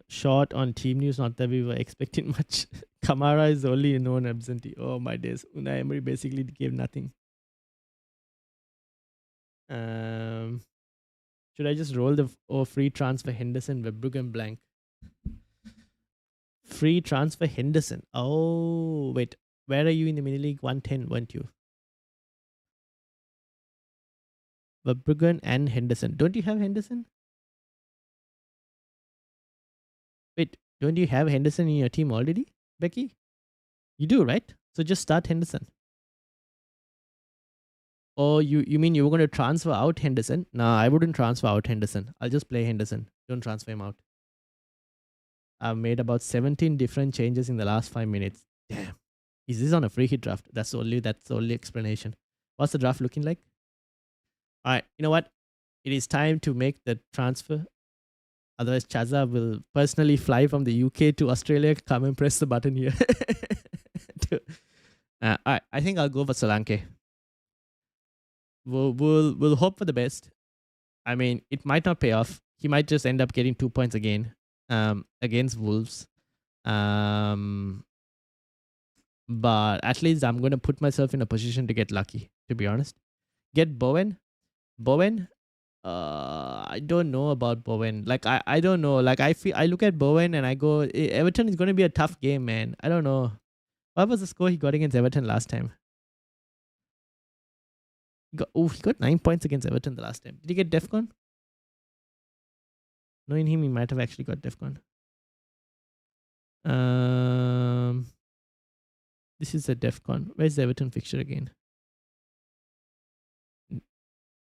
Short on team news, not that we were expecting much. Kamara is only a known absentee. Oh my days. Unai Emery basically gave nothing. Should I just roll the free transfer Henderson, Verbruggen blank? Free transfer Henderson. Oh, wait. Where are you in the mini league? 110, weren't you? Verbruggen and Henderson. Don't you have Henderson? Wait, don't you have Henderson in your team already, Becky? You do, right? So just start Henderson. Oh, you mean you were going to transfer out Henderson? Nah, I wouldn't transfer out Henderson. I'll just play Henderson. Don't transfer him out. I've made about 17 different changes in the last 5 minutes. Damn. Is this on a free hit draft? That's the only explanation. What's the draft looking like? All right, you know what? It is time to make the transfer. Otherwise, Chaza will personally fly from the UK to Australia. Come and press the button here. All right, I think I'll go for Solanke. We'll hope for the best. I mean, it might not pay off. He might just end up getting 2 points again against Wolves. But at least I'm going to put myself in a position to get lucky, to be honest. Get Bowen. I don't know about Bowen. Like, I don't know. Like, I look at Bowen and I go, Everton is going to be a tough game, man. I don't know. What was the score he got against Everton last time? He got 9 points against Everton the last time. Did he get DEFCON? Knowing him, he might have actually got DEFCON. This is a DEFCON. Where's the Everton fixture again?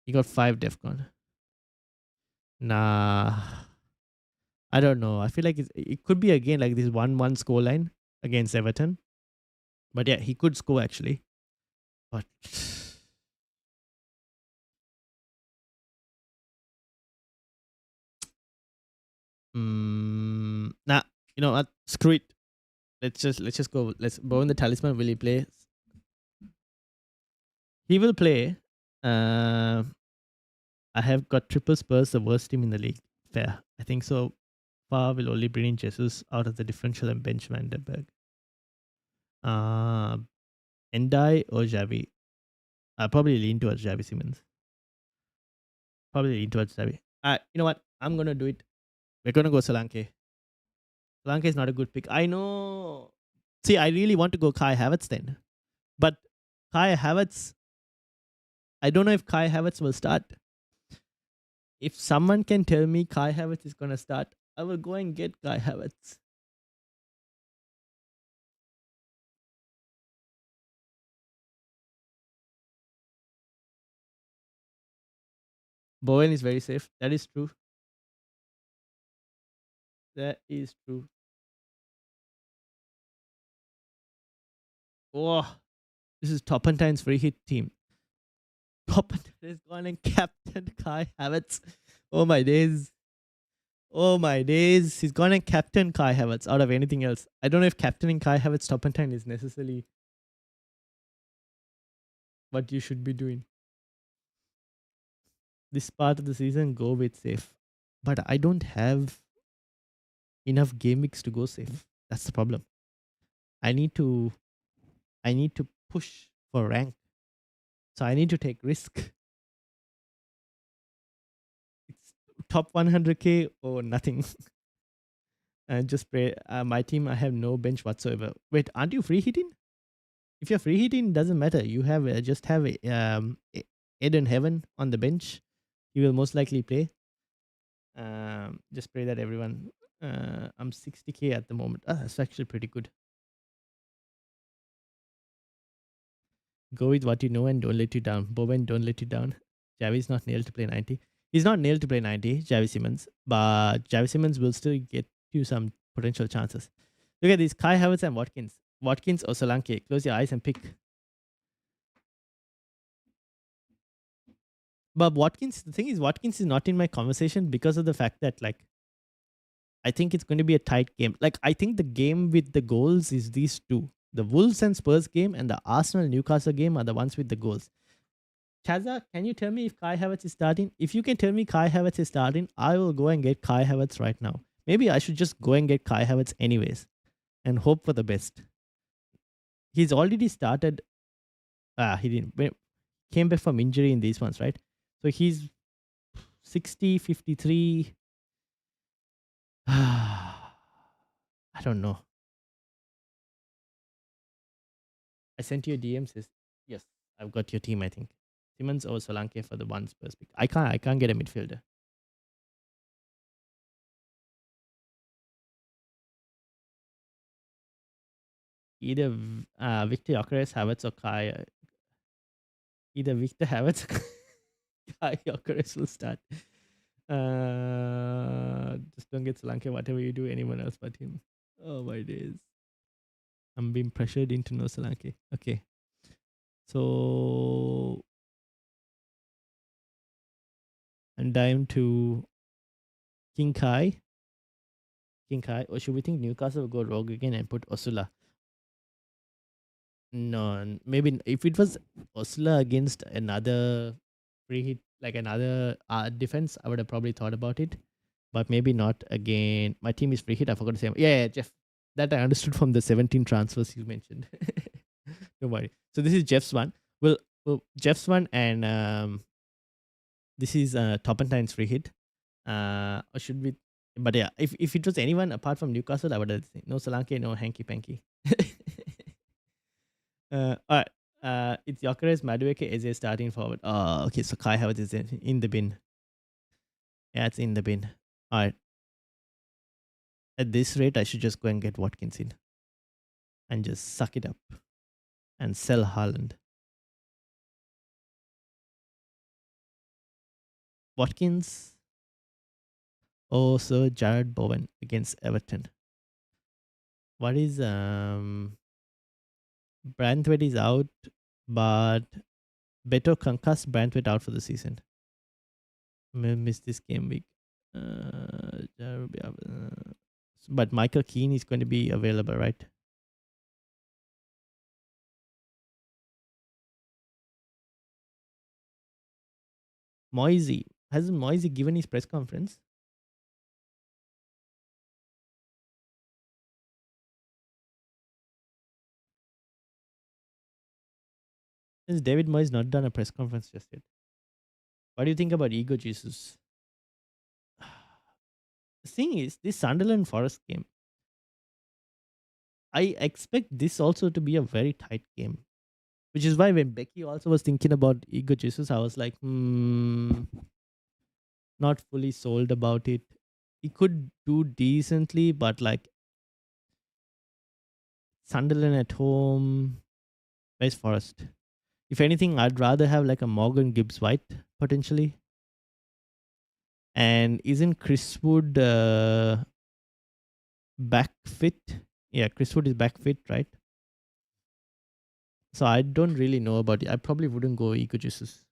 He got 5 DEFCON. Nah. I don't know. I feel like it could be again like this 1-1 scoreline against Everton. But yeah, he could score actually. But nah, you know what? Screw it. Let's just go. Let's Bowen the talisman. Will he play? He will play. I have got triple Spurs, the worst team in the league. Fair. I think so far will only bring in Jesus out of the differential and bench Vandenberg. Endai or Xavi? I probably lean towards Xavi Simmons. You know what? I'm gonna do it. We're gonna go Solanke. Solanke is not a good pick. I know. See, I really want to go Kai Havertz then. But Kai Havertz, I don't know if Kai Havertz will start. If someone can tell me Kai Havertz is gonna start, I will go and get Kai Havertz. Bowen is very safe. That is true. That is true. Oh, this is Topentine's free hit team. Topentine is gone and captain Kai Havertz. Oh my days. Oh my days. He's gone and captain Kai Havertz out of anything else. I don't know if captaining Kai Havertz Topentine is necessarily what you should be doing. This part of the season, go with safe. But I don't have enough game weeks to go safe. That's the problem. I need to push for rank. So I need to take risk. It's top 100k or nothing. And just pray. My team, I have no bench whatsoever. Wait, aren't you free hitting? If you're free hitting, doesn't matter. You have just have Eden Heaven on the bench. He will most likely play. Just pray that everyone. I'm 60k at the moment. That's actually pretty good. Go with what you know and don't let you down. Bowen, don't let you down. Javi's not nailed to play 90. He's not nailed to play 90, Javi Simmons, but Javi Simmons will still get you some potential chances. Look at these Kai Havertz and Watkins. Watkins or Solanke. Close your eyes and pick. But Watkins, the thing is, Watkins is not in my conversation because of the fact that, like, I think it's going to be a tight game. Like, I think the game with the goals is these two. The Wolves and Spurs game and the Arsenal Newcastle game are the ones with the goals. Chaza, can you tell me if Kai Havertz is starting? If you can tell me Kai Havertz is starting, I will go and get Kai Havertz right now. Maybe I should just go and get Kai Havertz anyways and hope for the best. He's already started. He didn't. Came back from injury in these ones, right? So he's 60, 53. I don't know. I sent you a DM, says, yes, I've got your team, I think. Simmons or Solanke for the one Spurs pick. I can't get a midfielder. Either Victor Gyökeres, Havertz, or Kai. Either Victor Havertz or Kai Gyökeres will start. Just don't get Solanke, whatever you do, anyone else but him. Oh my days. I'm being pressured into no Solanke. Okay. So and down to King Kai. King Kai. Or should we think Newcastle will go rogue again and put Osula? No, maybe if it was Osula against another free hit, like another defense, I would have probably thought about it. But maybe not again. My team is free hit. I forgot to say. Yeah, Jeff. That I understood from the 17 transfers you mentioned. Don't worry. So this is Jeff's one. Well, Jeff's one, and this is Topentine's free hit. Or should we? But yeah, if it was anyone apart from Newcastle, I would have said no Solanke, no Hanky Panky. All right. It's Gyökeres, Madueke, Eze starting forward. Oh, okay. So Kai Havertz is in the bin. Yeah, it's in the bin. All right. At this rate, I should just go and get Watkins in and just suck it up and sell Haaland. Watkins. Oh, Sir Jared Bowen against Everton. What is Branthwaite is out, but Beto concussed Branthwaite out for the season. Miss this game week. But Michael Keane is going to be available, right? Moisey. Hasn't Moisey given his press conference? Has David Moyes not done a press conference just yet? What do you think about Ego Jesus? The thing is, this Sunderland Forest game, I expect this also to be a very tight game. Which is why when Becky also was thinking about Ego Jesus, I was like, not fully sold about it. He could do decently, but like Sunderland at home, where's Forest? If anything, I'd rather have like a Morgan Gibbs White potentially. And isn't Chris Wood back fit? Yeah, Chris Wood is back fit, right? So I don't really know about it. I probably wouldn't go Ego Jesus.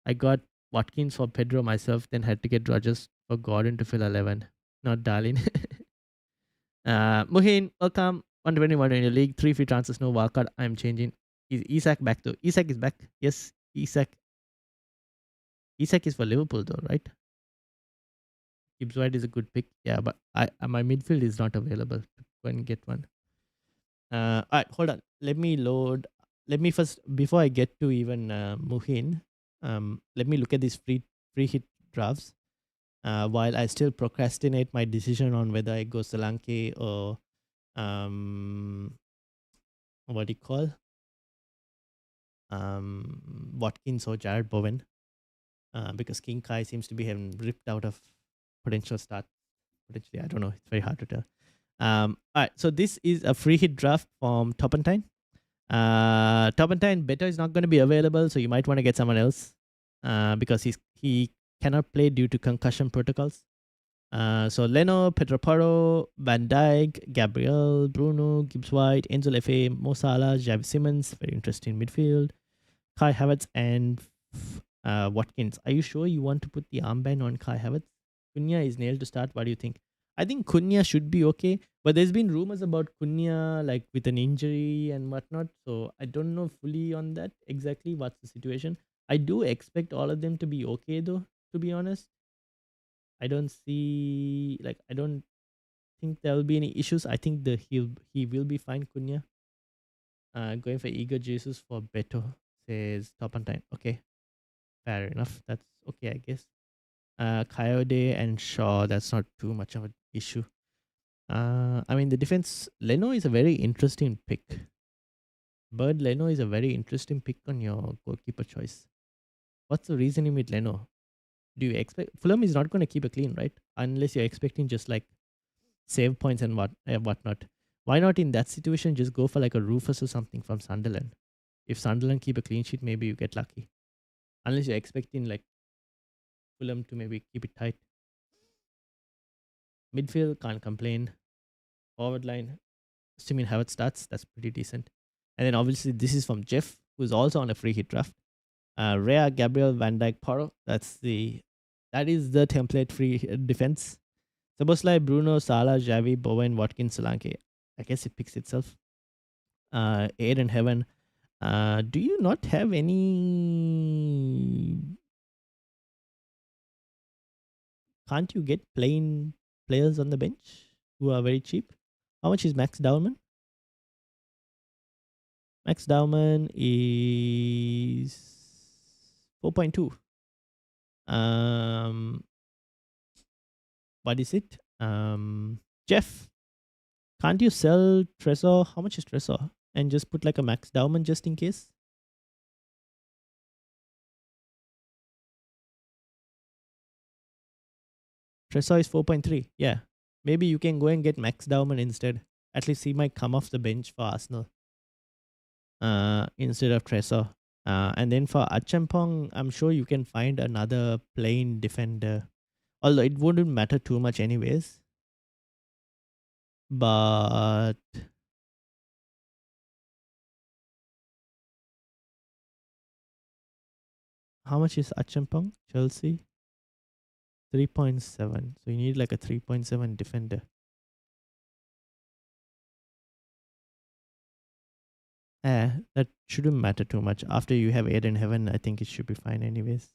I got Watkins for Pedro myself, then had to get Rogers for Gordon to fill 11. Not Darlin. Muhin, welcome. 121 in your league. 3 free transfers, no wildcard. I'm changing. Is Isak back though? Isak is back. Yes, Isak. Isak is for Liverpool though, right? Gibbs White is a good pick. Yeah, but my midfield is not available to go and get one. Alright, hold on. Let me load let me first, before I get to even Muhin, let me look at these free hit drafts. While I still procrastinate my decision on whether I go Solanke or what do you call Watkins or Jared Bowen, because King Kai seems to be having ripped out of potential start. Potentially, I don't know. It's very hard to tell. All right, so this is a free hit draft from Topentine. Topentine better is not going to be available, so you might want to get someone else because he cannot play due to concussion protocols. So Leno, Pedro Porro, Van Dijk, Gabriel, Bruno, Gibbs White, Enzo Lefe, Mo Salah, Javi Simmons, very interesting midfield, Kai Havertz, and Watkins. Are you sure you want to put the armband on Kai Havertz? Cunha is nailed to start. What do you think? I think Cunha should be okay, but there's been rumors about Cunha like with an injury and whatnot. So I don't know fully on that exactly what's the situation. I do expect all of them to be okay though, to be honest. I don't think there will be any issues. I think he will be fine, Cunha. Going for Igor Jesus for Beto, says top on time. Okay, fair enough. That's okay, I guess. Coyote and Shaw, that's not too much of an issue. I mean, the defense, Leno is a very interesting pick. Bird Leno is a very interesting pick on your goalkeeper choice. What's the reasoning with Leno? Do you expect Fulham is not going to keep a clean, right? Unless you're expecting just like save points and whatnot. Why not in that situation just go for like a Rufus or something from Sunderland? If Sunderland keep a clean sheet, maybe you get lucky. Unless you're expecting like Fulham to maybe keep it tight. Midfield, can't complain. Forward line, assuming Havertz starts, that's pretty decent. And then obviously this is from Jeff, who's also on a free hit draft. Rea, Gabriel, Van Dijk, Porro. That is the template free defense. Szoboszlai, Bruno, Salah, Xavi, Bowen, Watkins, Solanke. I guess it picks itself. Air and Heaven. Do you not have any? Can't you get plain players on the bench who are very cheap? How much is Max Dowman? Max Dowman is 4.2. What is it? Jeff, can't you sell Tresor? How much is Tresor? And just put like a Max Dowman just in case? Tresor is 4.3. Yeah. Maybe you can go and get Max Dowman instead. At least he might come off the bench for Arsenal instead of Tresor. And then for Achampong, I'm sure you can find another plain defender. Although it wouldn't matter too much anyways. But how much is Achampong? Chelsea? 3.7. So you need like a 3.7 defender. That shouldn't matter too much. After you have Aiden Heaven, I think it should be fine anyways.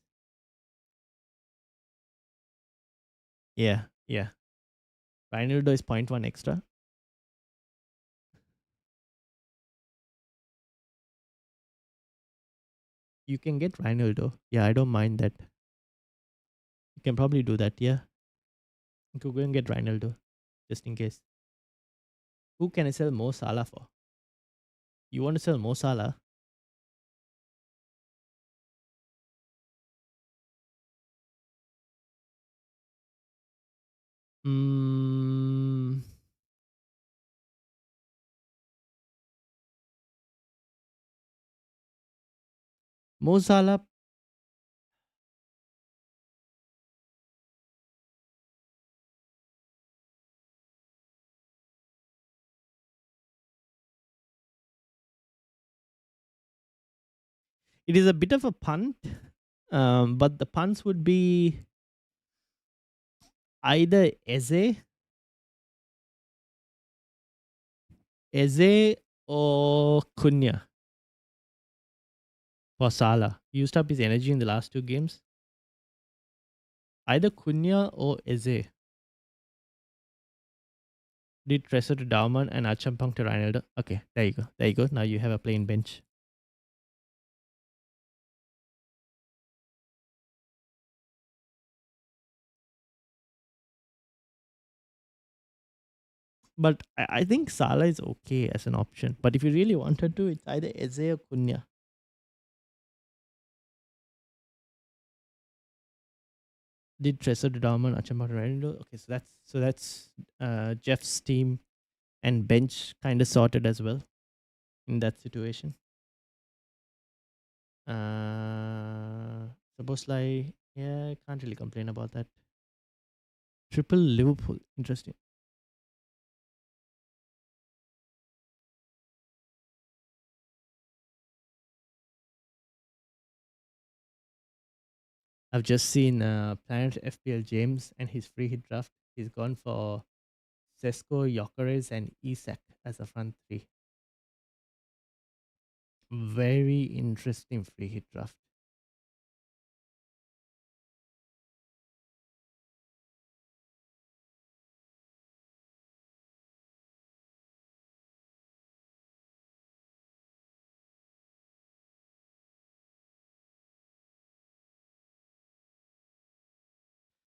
Yeah. Reinildo is 0.1 extra. You can get Reinildo. Yeah, I don't mind that. You can probably do that, yeah. You could go and get Reinildo, just in case. Who can I sell Mo Salah for? You want to sell Mo Salah? Mm, Mo Salah. It is a bit of a punt, but the punts would be either Eze or Cunha for Salah. He used up his energy in the last two games. Either Cunha or Eze. Did Tresor to Dauman and Achampong to Reinaldo. Okay, there you go. Now you have a plain bench. But I think Salah is okay as an option. But if you really wanted to, it's either Eze or Cunha. Did Trezor Dorman, Achamba Ronaldo? Okay, so that's Jeff's team and bench kind of sorted as well in that situation. Suppose like yeah, I can't really complain about that. Triple Liverpool, interesting. I've just seen Planet FPL James and his free hit draft. He's gone for Sesko, Gyökeres, and Isak as a front three. Very interesting free hit draft.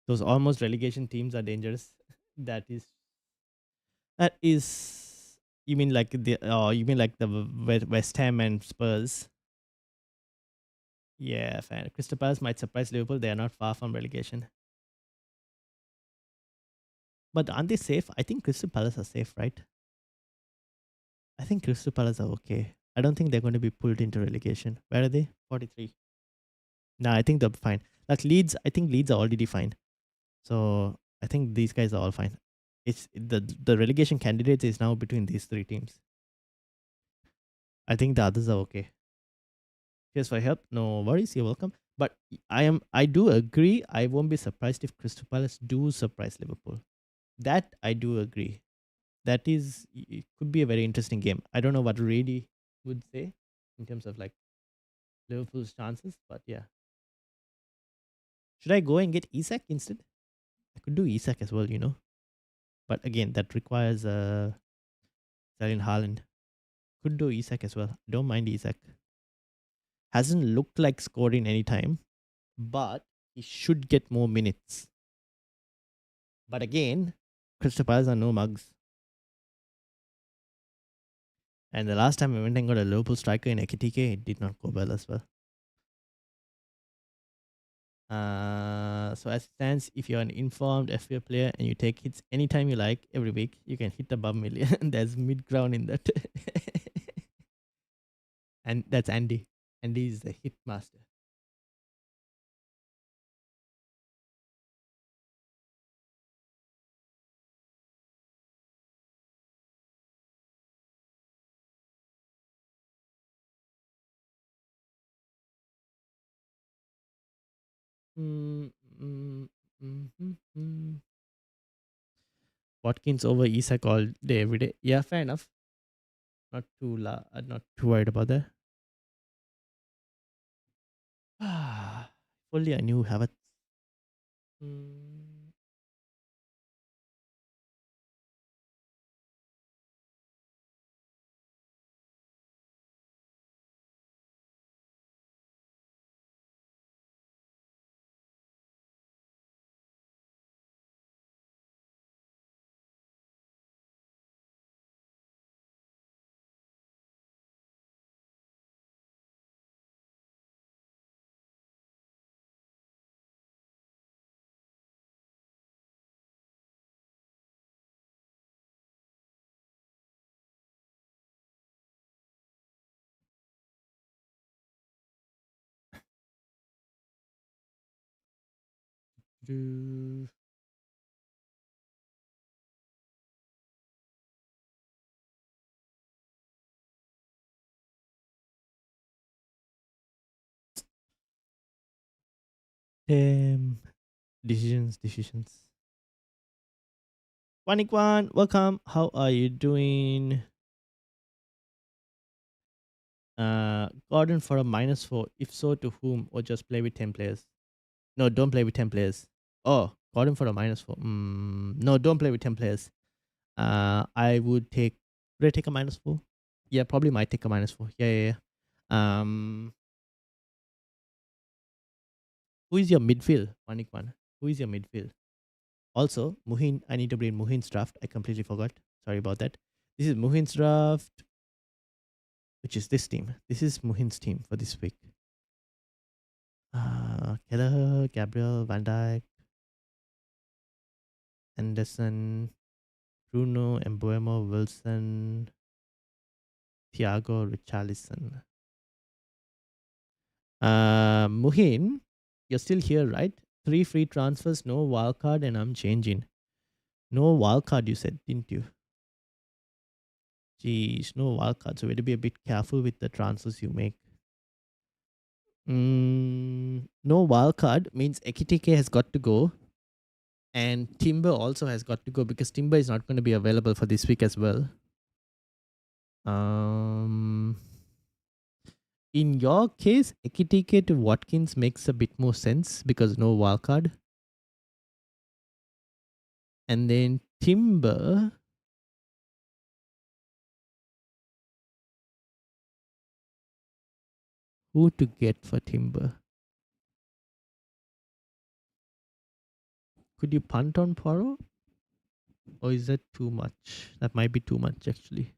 Those almost relegation teams are dangerous. That is that is you mean like the West Ham and Spurs? Yeah, fan. Crystal Palace might surprise Liverpool. They are not far from relegation. But aren't they safe? I think Crystal Palace are safe, right? I think Crystal Palace are okay. I don't think they're going to be pulled into relegation. Where are they? 43. Nah, I think they're fine. Like Leeds, I think Leeds are already fine. So I think these guys are all fine. It's the relegation candidates is now between these three teams. I think the others are okay. Cheers for your help. No worries. You're welcome. But I do agree. I won't be surprised if Crystal Palace do surprise Liverpool. That I do agree. That is, it could be a very interesting game. I don't know what Rady would say in terms of like Liverpool's chances, but yeah. Should I go and get Isak instead? I could do Isak as well, you know. But again, that requires Sterling Haaland. Could do Isak as well. Don't mind Isak. Hasn't looked like scoring any time, but he should get more minutes. But again, Crystal Palace are no mugs. And the last time I went and got a Liverpool striker in Ekitike, it did not go well as well. So as it stands, if you're an informed FPL player and you take hits anytime you like every week, you can hit above million. There's mid ground in that. And that's Andy. Andy is the hit master. Mm, mm, mm, mm, mm. Watkins over Isak all day, every day. Yeah, fair enough. Not too worried about that. Only I knew Havertz. Mm, do- Damn. Decisions. Wanikwan, welcome. How are you doing? Gordon for a -4. If so, to whom? Or just play with 10 players? No, don't play with 10 players. Oh, Gordon for a -4. No, don't play with 10 players. I would take. Would I take a -4? Yeah, probably might take a -4. Yeah, yeah, yeah. Who is your midfield, Manikwan? Who is your midfield? Also, Muhin, I need to bring Muhin's draft. I completely forgot. Sorry about that. This is Muhin's draft, which is this team. This is Muhin's team for this week. Keller, Gabriel, Van Dijk, Anderson, Bruno, Embuemo, Wilson, Thiago, Richarlison. Muhin, you're still here, right? 3 free transfers, no wildcard, and I'm changing. No wildcard, you said, didn't you? Geez, no wildcard. So we have to be a bit careful with the transfers you make. No wildcard means Ekitike has got to go. And Timber also has got to go because Timber is not going to be available for this week as well. In your case, Ekitike to Watkins makes a bit more sense because no wildcard. And then Timber. Who to get for Timber? Could you punt on Poro? Or is that too much? That might be too much actually.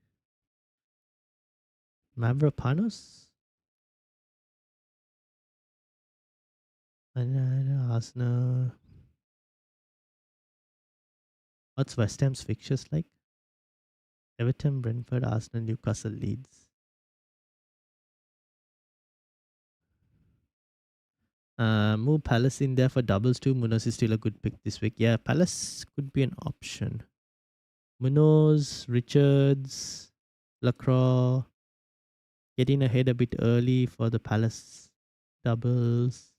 Mavropanos? Arsenal. What's West Ham's fixtures like? Everton, Brentford, Arsenal, Newcastle, Leeds. Move Palace in there for doubles too. Munoz is still a good pick this week. Yeah, Palace could be an option. Munoz, Richards, Lacroix. Getting ahead a bit early for the Palace doubles.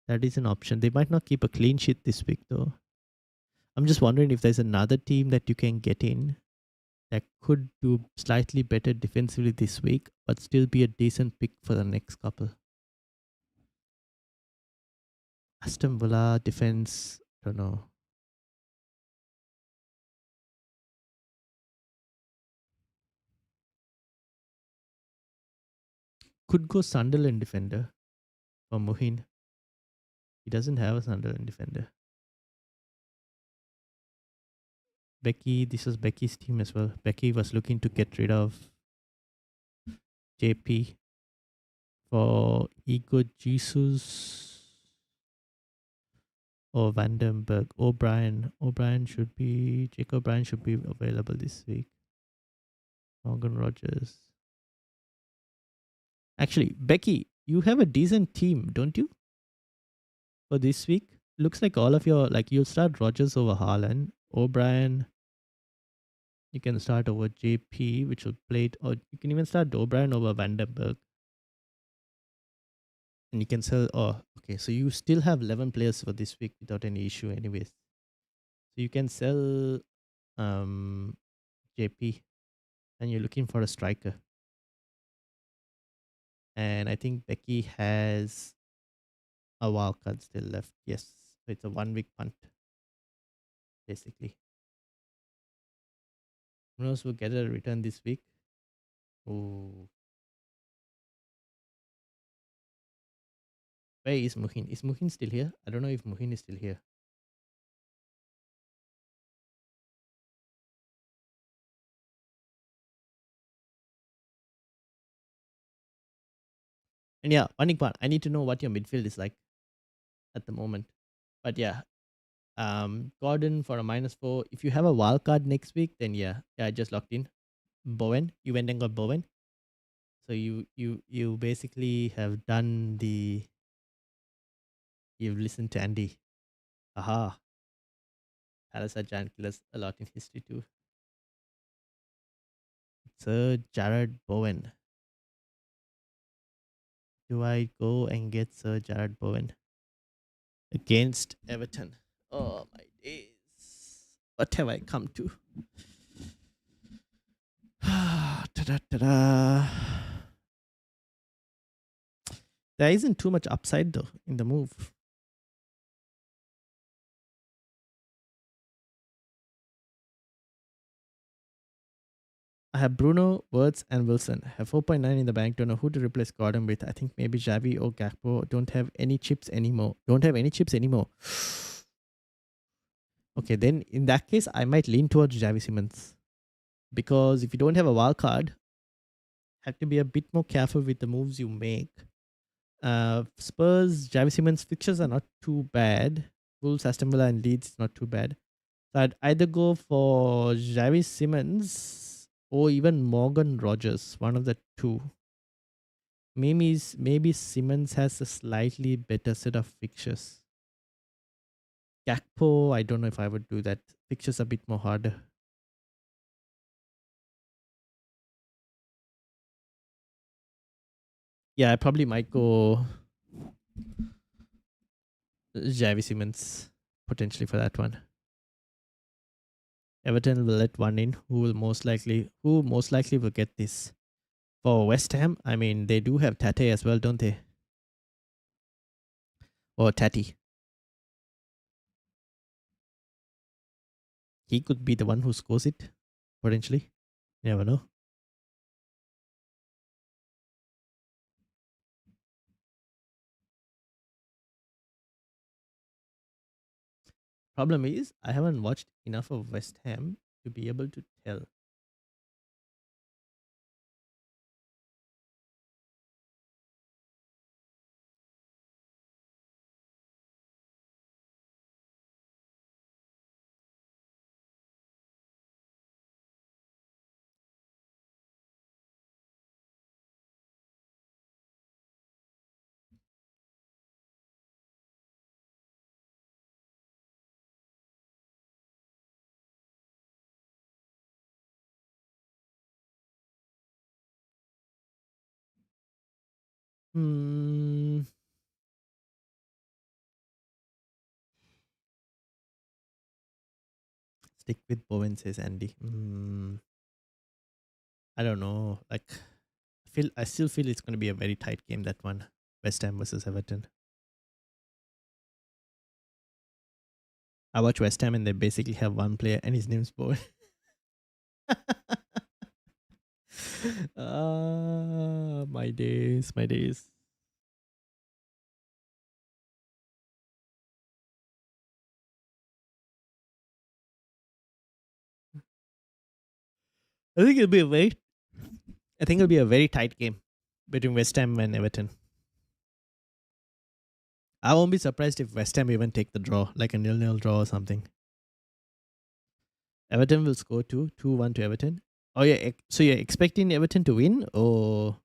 That is an option. They might not keep a clean sheet this week though. I'm just wondering if there's another team that you can get in that could do slightly better defensively this week, but still be a decent pick for the next couple. Aston Villa defense, don't know. Could go Sunderland defender for Mohin. He doesn't have a Sunderland defender. Becky, this was Becky's team as well. Becky was looking to get rid of JP for Ego Jesus or Vandenberg. Jake O'Brien should be available this week. Morgan Rogers. Actually, Becky, you have a decent team, don't you? For this week, looks like all of your you'll start Rogers over Haaland, O'Brien. You can start over JP, which will play it, or you can even start O'Brien over Vandenberg. And you can sell. Oh, okay. So you still have 11 players for this week without any issue, anyways. So you can sell JP, and you're looking for a striker. And I think Becky has a wild card still left. Yes, so it's a 1 week punt, basically. Who knows? We'll get a return this week. Oh, where is Muhin? Is Muhin still here? I don't know if Muhin is still here. And yeah, one part, I need to know what your midfield is like at the moment. But yeah, Gordon for a -4. If you have a wild card next week, then yeah, I just locked in. Bowen, you went and got Bowen. So you basically have done you've listened to Andy. Aha. Palace are giant killers a lot in history too. Sir Jared Bowen. Do I go and get Sir Jared Bowen against Everton? Oh my days. What have I come to? Ta-da-ta-da. There isn't too much upside though in the move. I have Bruno, Wirtz, and Wilson. Have 4.9 in the bank. Don't know who to replace Gordon with. I think maybe Xavi or Gakpo. Don't have any chips anymore. Okay, then in that case, I might lean towards Javi Simmons because if you don't have a wild card, have to be a bit more careful with the moves you make. Spurs, Javi Simmons fixtures are not too bad. Wolves, Aston Villa, and Leeds is not too bad. So I'd either go for Javi Simmons or even Morgan Rogers, one of the two. Maybe Simmons has a slightly better set of fixtures. Gakpo, I don't know if I would do that. Fixtures a bit more harder. Yeah, I probably might go Javi Simmons potentially for that one. Everton will let one in. Who most likely will get this? For West Ham, I mean they do have Tate as well, don't they? Or Tati. He could be the one who scores it, potentially. You never know. Problem is, I haven't watched enough of West Ham to be able to tell. Hmm. Stick with Bowen, says Andy. I don't know. Like, I still feel it's going to be a very tight game. That one, West Ham versus Everton. I watch West Ham and they basically have one player, and his name's Bowen. My days, my days. I think it'll be a very, I think it'll be a very tight game between West Ham and Everton. I won't be surprised if West Ham even take the draw, like a 0-0 draw or something. Everton will score 2-1 to Everton. Oh yeah, so you're expecting Everton to win, or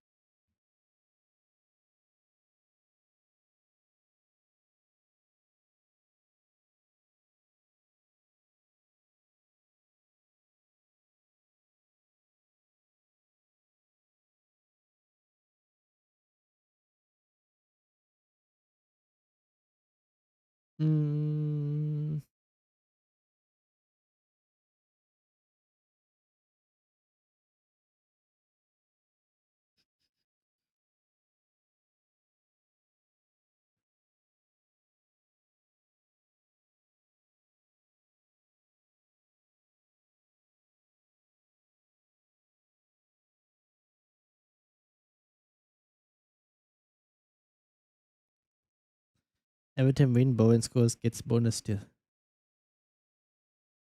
mm, Everton win, Bowen scores, gets bonus still.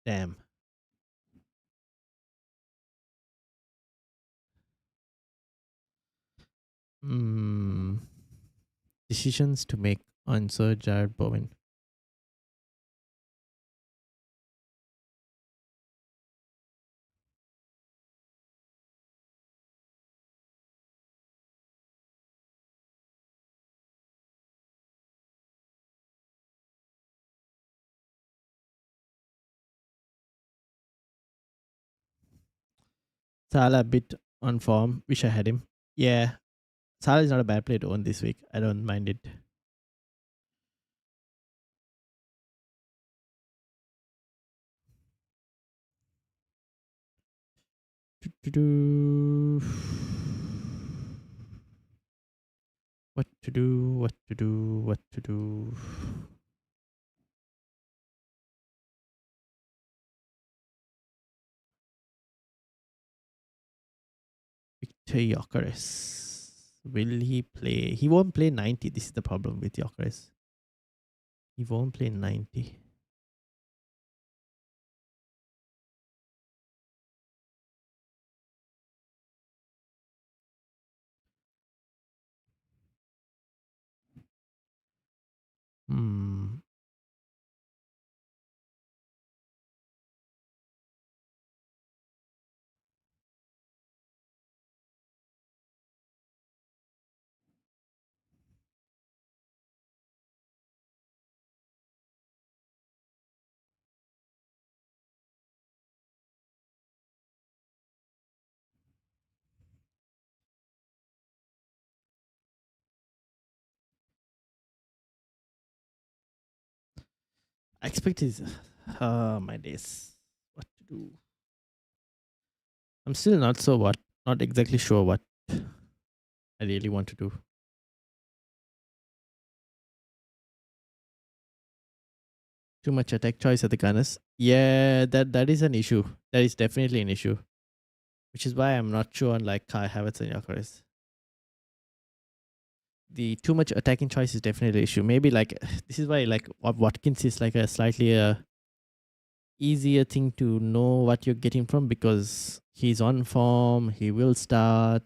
Damn. Mm, decisions to make on Sir Jared Bowen. Salah a bit on form. Wish I had him. Yeah, Salah is not a bad player to own this week. I don't mind it. Do-do-do. What to do? What to do? What to do? Victor Gyökeres. Will he play? He won't play 90. This is the problem with Gyökeres. He won't play 90. Hmm. I expect is my days. What to do? I'm still not exactly sure what I really want to do. Too much attack choice at the gunners. Yeah, that is an issue. That is definitely an issue. Which is why I'm not sure on like Kai Havertz and Gyökeres. The too much attacking choice is definitely an issue. Maybe like this is why like Watkins is like a slightly easier thing to know what you're getting from because he's on form. He will start.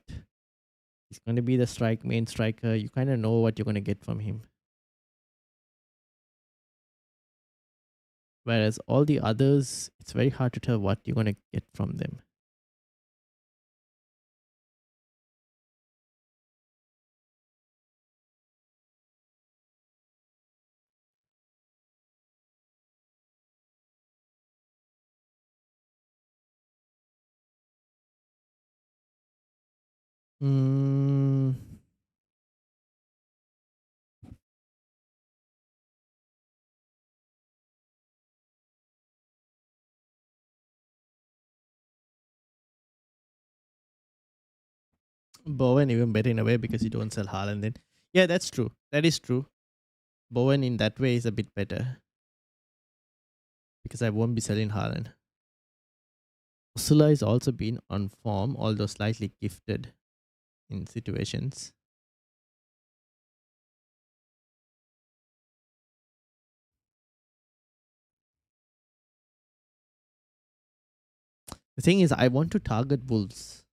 He's going to be the main striker. You kind of know what you're going to get from him. Whereas all the others, it's very hard to tell what you're going to get from them. Mm, Bowen even better in a way because you don't sell Haaland then. Yeah, that's true. That is true. Bowen in that way is a bit better because I won't be selling Haaland. Ursula has also been on form, although slightly gifted in situations. The thing is, I want to target Wolves.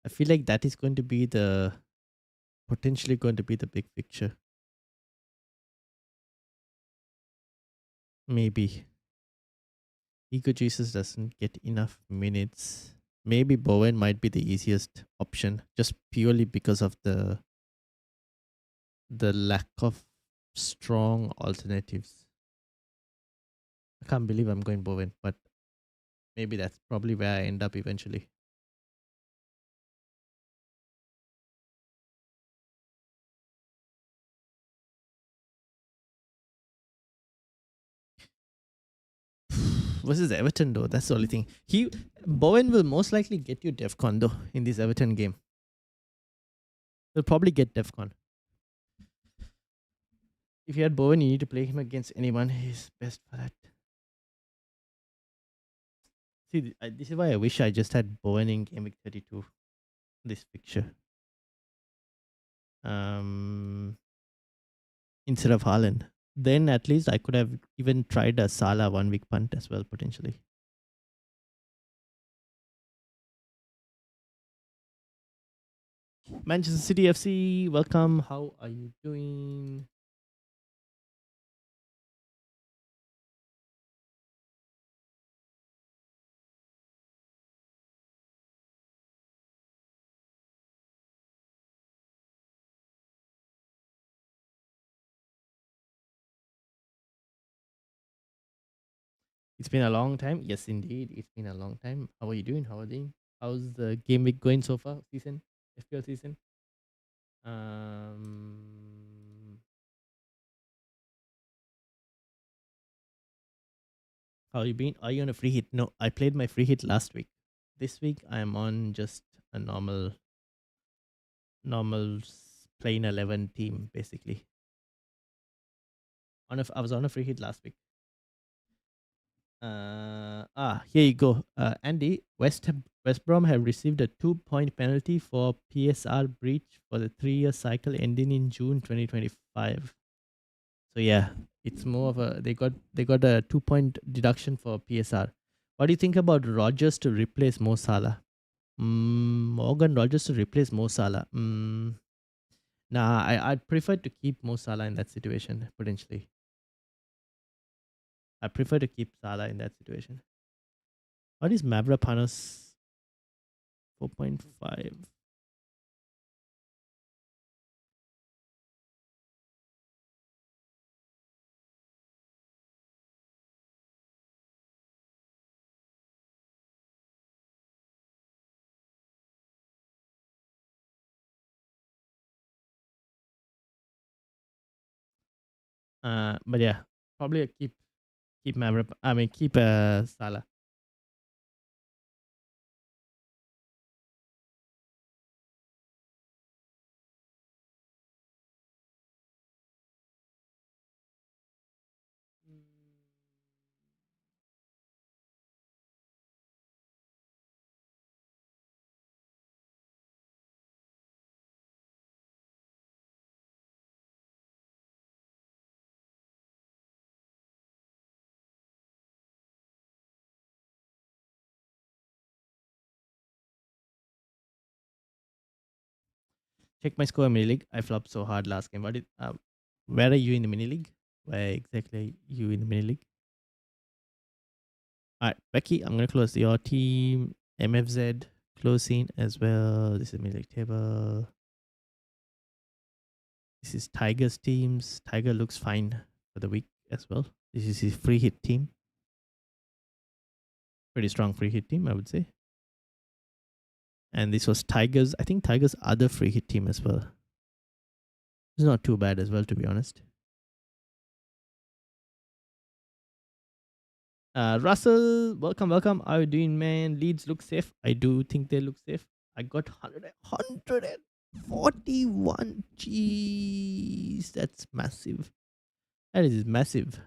I feel like that is going to be the potentially going to be the big picture. Maybe Ego Jesus doesn't get enough minutes. Maybe Bowen might be the easiest option, just purely because of the lack of strong alternatives. I can't believe I'm going Bowen, but maybe that's probably where I end up eventually. Versus Everton though, that's the only thing. Bowen will most likely get you Defcon though in this Everton game. He'll probably get Defcon. If you had Bowen, you need to play him against anyone. He's best for that. See, this is why I wish I just had Bowen in Game Week 32. This picture. Instead of Haaland. Then at least I could have even tried a Salah 1 week punt as well, potentially. Manchester City FC, welcome. How are you doing? It's been a long time. Yes, indeed. It's been a long time. How are you doing? How are you doing? How's the game week going so far? FPL season. Um, how you been? Are you on a free hit? No, I played my free hit last week. This week I'm on just a normal plain 11 team basically. I was on a free hit last week. Here you go. Andy, West Brom have received a 2 point penalty for PSR breach for the 3 year cycle ending in June 2025. So yeah, it's more of a they got a 2 point deduction for PSR. What do you think about Rogers to replace Mo Salah? Morgan Rogers to replace Mo Salah. Nah, I'd prefer to keep Mo Salah in that situation, potentially. I prefer to keep Salah in that situation. What is Mavropanos 4.5? But yeah, probably keep Mavrop. I mean, keep Salah. Check my score in mini league. I flopped so hard last game. Where are you in the mini league? Where exactly are you in the mini league? All right, Becky, I'm gonna close your team. MFZ closing as well. This is mini league table. This is Tiger's teams. Tiger looks fine for the week as well. This is his free hit team. Pretty strong free hit team, I would say. And this was Tiger's. I think Tiger's other free hit team as well. It's not too bad as well, to be honest. Russell, welcome, welcome. How are you doing, man? Leeds look safe. I do think they look safe. I got 141. Jeez, that's massive. That is massive.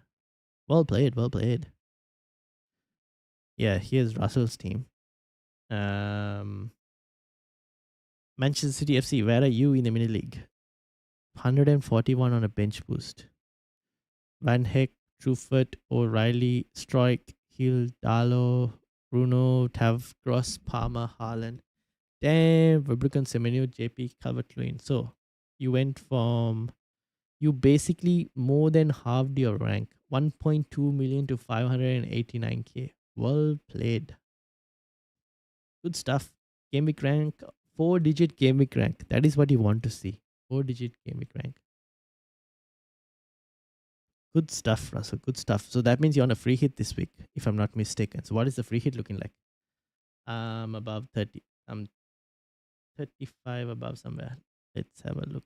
Well played, well played. Yeah, here's Russell's team. Manchester City FC, where are you in the mini league? 141 on a bench boost. Van Heck, Truffert, O'Reilly, Stroik, Hill, Darlow, Bruno, Tav, Gross, Palmer, Haaland. Damn, Verbruggen, Semenyo, JP, Calvert-Lewin. So you basically more than halved your rank, 1.2 million to 589k. Well played. Good stuff. Game week rank, 4-digit game week rank. That is what you want to see. 4-digit game week rank. Good stuff, Russell. Good stuff. So that means you're on a free hit this week, if I'm not mistaken. So what is the free hit looking like? Above 30. 35 above somewhere. Let's have a look.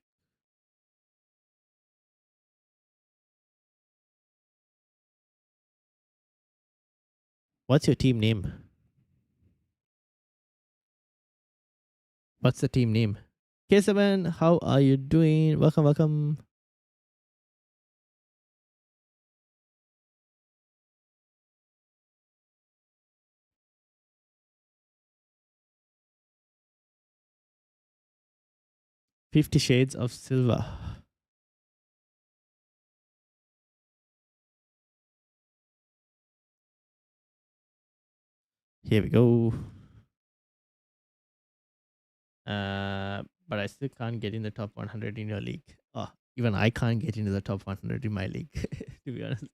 What's your team name? What's the team name? K7, how are you doing? Welcome, welcome. 50 Shades of Silver. Here we go. But I still can't get in the top 100 in your league. Oh, even I can't get into the top 100 in my league, to be honest.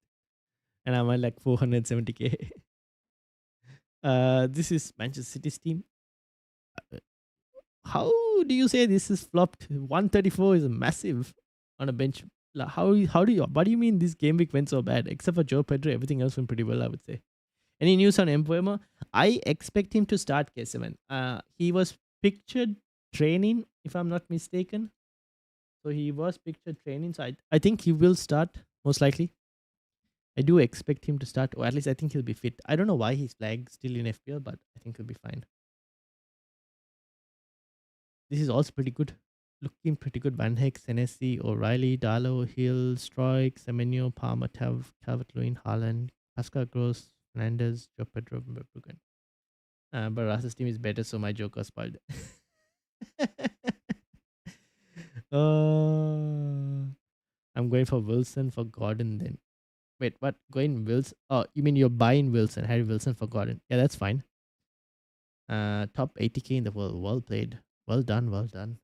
And I'm at like 470k. This is Manchester City's team. How do you say this is flopped? 134 is massive on a bench. How do you what do you mean this game week went so bad? Except for Joe Pedro, everything else went pretty well, I would say. Any news on Empoema? I expect him to start K7. He was pictured training, if I'm not mistaken. So he was pictured training. So I think he will start, most likely. I do expect him to start, or at least I think he'll be fit. I don't know why he's flagged still in FPL, but I think he'll be fine. This is also pretty good. Looking pretty good. Van Heck, Senesi, O'Reilly, Darlow, Hill, Stroik, Semenyo, Palmer, Calvert-Lewin, Haaland, Pascal Gross, Fernandez, Joe Pedro, Verbruggen. But Russ's team is better, so my joker spoiled. I'm going for Wilson for Gordon then. Wait, what? Going Wilson? Oh, you mean you're buying Wilson, Harry Wilson for Gordon? Yeah, that's fine. Top 80k in the world. Well played. Well done. Well done.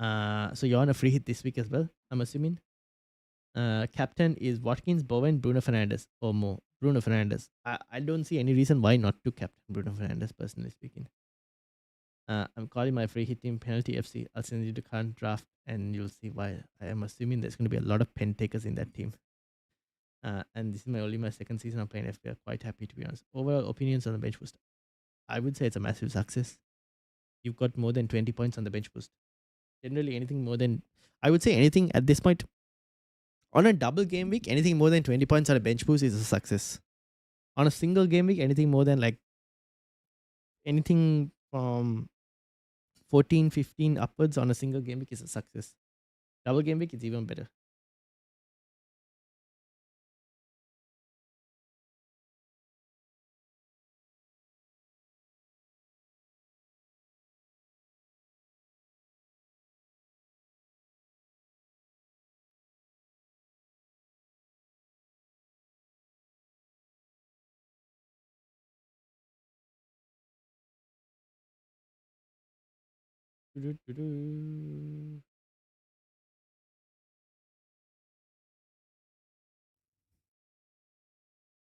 So you're on a free hit this week as well, I'm assuming. Captain is Watkins, Bowen, Bruno Fernandes, or more. Bruno Fernandes. I don't see any reason why not to captain Bruno Fernandes, personally speaking. I'm calling my free hit team Penalty FC. I'll send you the current draft and you'll see why. I am assuming there's going to be a lot of pen takers in that team. And this is my second season of playing FPL. Quite happy, to be honest. Overall opinions on the bench boost. I would say it's a massive success. You've got more than 20 points on the bench boost. Generally, anything more than, I would say anything at this point, on a double game week, anything more than 20 points on a bench boost is a success. On a single game week, anything more than like anything from 14, 15 upwards on a single game week is a success. Double game week is even better.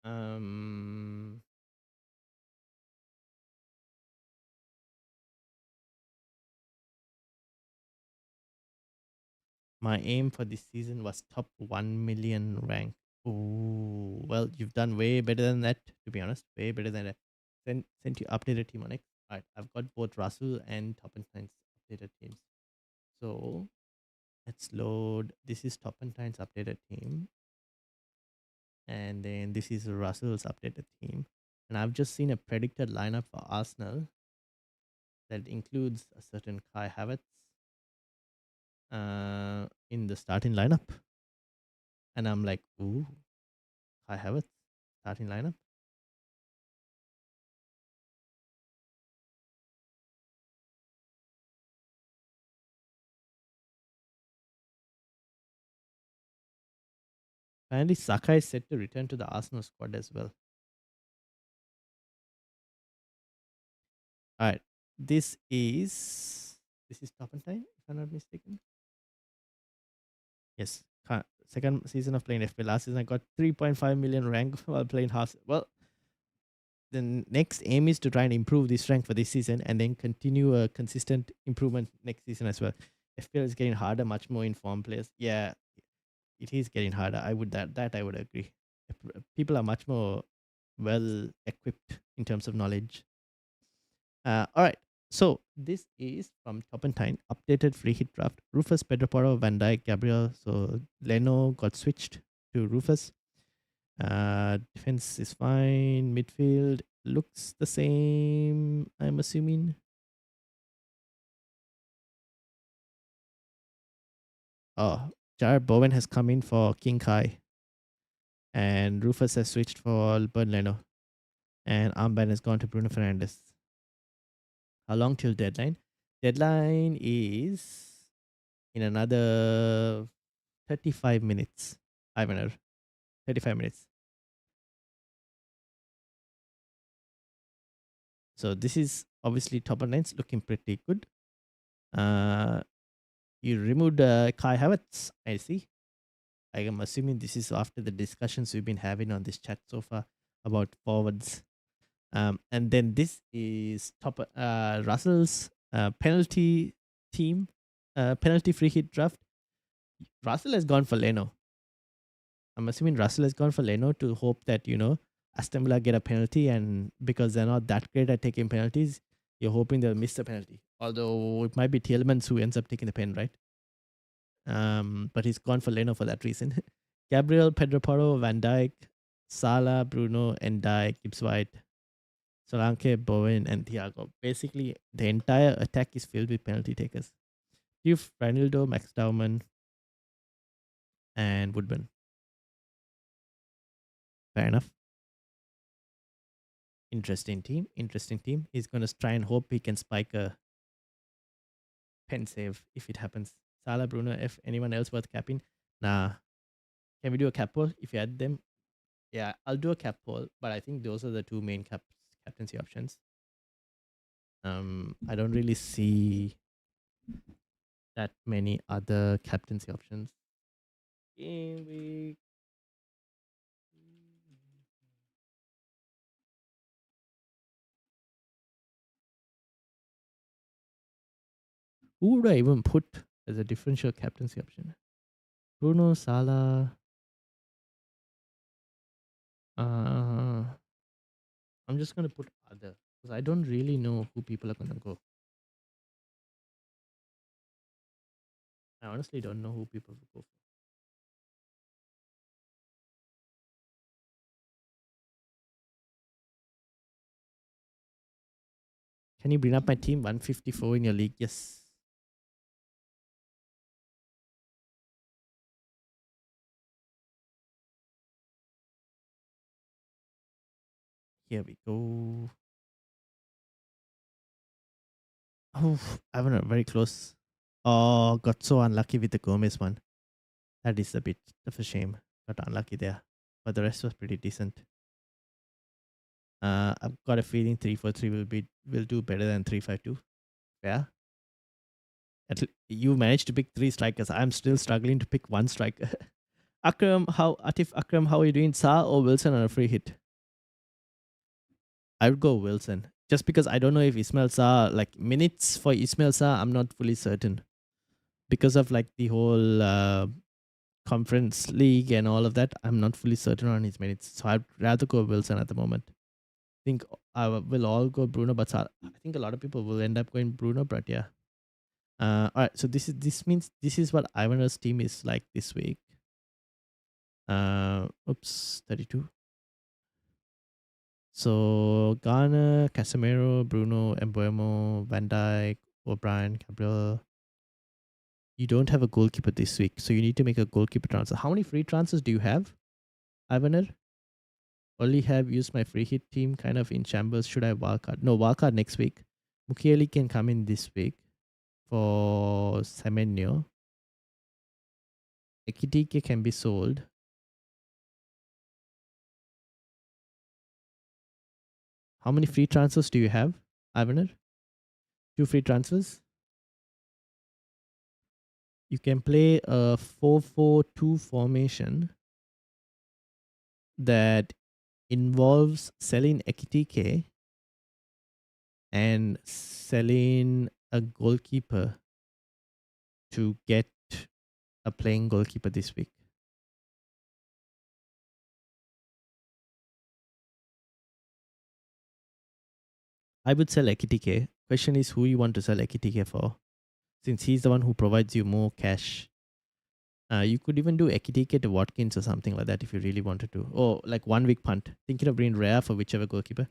Um, my aim for this season was top 1 million rank. Oh, well, you've done way better than that, to be honest. Way better than that. Sent you updated team on it. All right, I've got both Russell and Top and Tine's updated teams. So let's load. This is Top and Tine's updated team. And then this is Russell's updated team. And I've just seen a predicted lineup for Arsenal that includes a certain Kai Havertz in the starting lineup. And I'm like, ooh, Kai Havertz starting lineup. Apparently, Saka is set to return to the Arsenal squad as well. All right, this is Top and Time, if I'm not mistaken. Yes, second season of playing FPL. Last season, I got 3.5 million rank while playing half. Well, the next aim is to try and improve this rank for this season and then continue a consistent improvement next season as well. FPL is getting harder, much more informed players. Yeah, it is getting harder. I would agree. People are much more well equipped in terms of knowledge. All right. So this is from Turpentine, updated free hit draft. Rufus, Pedro Porro, Van Dijk, Gabriel. So Leno got switched to Rufus. Defense is fine. Midfield looks the same, I'm assuming. Oh, Jared Bowen has come in for King Kai. And Rufus has switched for Albert Leno. And Armband has gone to Bruno Fernandes. How long till deadline? Deadline is in another 35 minutes. I don't know. 35 minutes. So this is obviously top of nines looking pretty good. You removed Kai Havertz, I see. I am assuming this is after the discussions we've been having on this chat so far about forwards. And then this is top Russell's penalty team, penalty free hit draft. Russell has gone for Leno. I'm assuming Russell has gone for Leno to hope that, Aston Villa get a penalty, and because they're not that great at taking penalties, you're hoping they'll miss the penalty. Although it might be Tielemans who ends up taking the pen, right? But he's gone for Leno for that reason. Gabriel, Pedro Porro, Van Dijk, Salah, Bruno, and Dijk, Gibbs White, Solanke, Bowen, and Thiago. Basically, the entire attack is filled with penalty takers. You've Ranildo, Max Dauman, and Woodburn. Fair enough. Interesting team. Interesting team. He's going to try and hope he can spike a pen save if it happens. Salah, Bruno, if anyone else worth capping. Nah. Can we do a cap poll if you add them? Yeah, I'll do a cap poll, but I think those are the two main captaincy options. I don't really see that many other captaincy options. Game week. Who would I even put as a differential captaincy option? Bruno Salah. Uh, I'm just gonna put other because I don't really know who people are gonna go. I honestly don't know who people will go for. Can you bring up my team? 154 in your league? Yes. Here we go. Oh, I don't know. Very close. Oh, got so unlucky with the Gomez one. That is a bit of a shame. Got unlucky there. But the rest was pretty decent. I've got a feeling 343 will do better than 352. Yeah. You managed to pick three strikers. I'm still struggling to pick one striker. Akram, how are you doing? Sa or Wilson on a free hit? I would go Wilson. Just because I don't know if Ismail Sa, like minutes for Ismail Sa, I'm not fully certain. Because of like the whole conference league and all of that, I'm not fully certain on his minutes. So I'd rather go Wilson at the moment. I think I will all go Bruno, but I think a lot of people will end up going Bruno, but yeah. All right, so this means this is what Ivan's team is like this week. Oops, 32. So Garner, Casemiro, Bruno, Embuemo, Van Dijk, O'Brien, Gabriel. You don't have a goalkeeper this week, so you need to make a goalkeeper transfer. How many free transfers do you have, Ivaner? Only have used my free hit team kind of in shambles. Should I wildcard? No, wildcard next week. Mukiele can come in this week for Semenyo. Ekitike can be sold. How many free transfers do you have, Ivaner? 2 free transfers. You can play a 4-4-2 formation that involves selling Ekitike and selling a goalkeeper to get a playing goalkeeper this week. I would sell Ekitike. Question is who you want to sell Ekitike for, since he's the one who provides you more cash. You could even do Ekitike to Watkins or something like that if you really wanted to. Or like 1 week punt. Thinking of bringing Rare for whichever goalkeeper.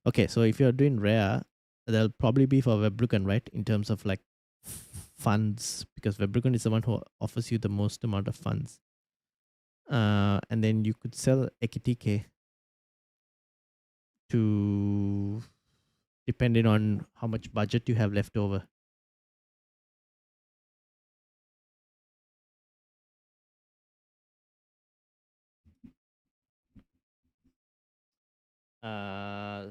Okay, so if you're doing Rare, that'll probably be for Webrucken, right? In terms of like funds, because Webrucken is the one who offers you the most amount of funds. And then you could sell Ekitike to, depending on how much budget you have left over. Uh,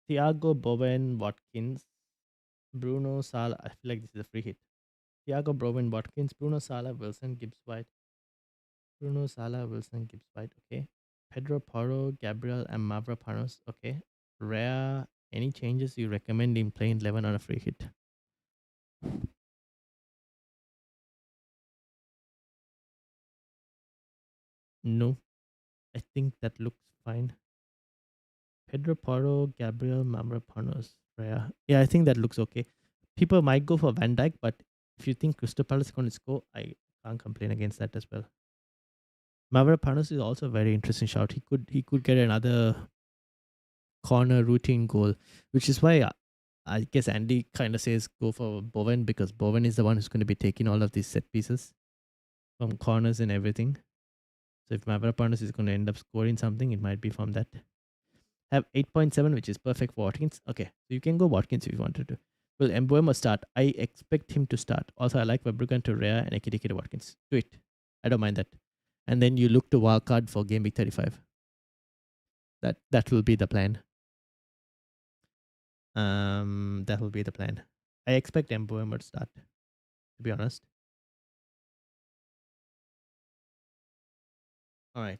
Thiago, Bowen, Watkins, Bruno, Salah. I feel like this is a free hit. Thiago, Bowen, Watkins, Bruno, Salah, Wilson, Gibbs White. Bruno, Salah, Wilson, Gibbs White. Okay. Pedro Porro, Gabriel, and Mavropanos. Okay. Rare. Any changes you recommend in playing 11 on a free hit? No. I think that looks fine. Pedro Porro, Gabriel, Mavropanos, Rare. Yeah, I think that looks okay. People might go for Van Dijk, but if you think Crystal Palace is going to score, I can't complain against that as well. Mavropanos is also a very interesting shout. He could get another corner routine goal, which is why I guess Andy kind of says go for Bowen, because Bowen is the one who's going to be taking all of these set pieces from corners and everything. So if Mavropanos is going to end up scoring something, it might be from that. Have 8.7, which is perfect for Watkins. Okay, so you can go Watkins if you wanted to. Will Embuemo start? I expect him to start. Also, I like Webrugan to Rhea and Ekitike to Watkins. Do it. I don't mind that. And then you look to wildcard for game week 35. That will be the plan. That will be the plan. I expect Embuemo to start. to be honest. All right.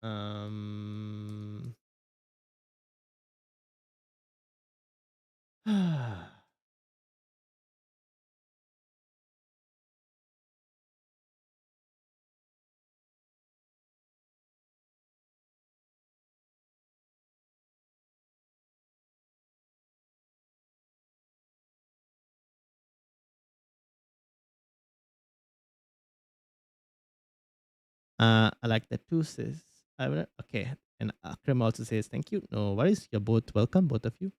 Um. I like that too, sis. Okay. And Akram also says, thank you. No worries. You're both welcome, both of you.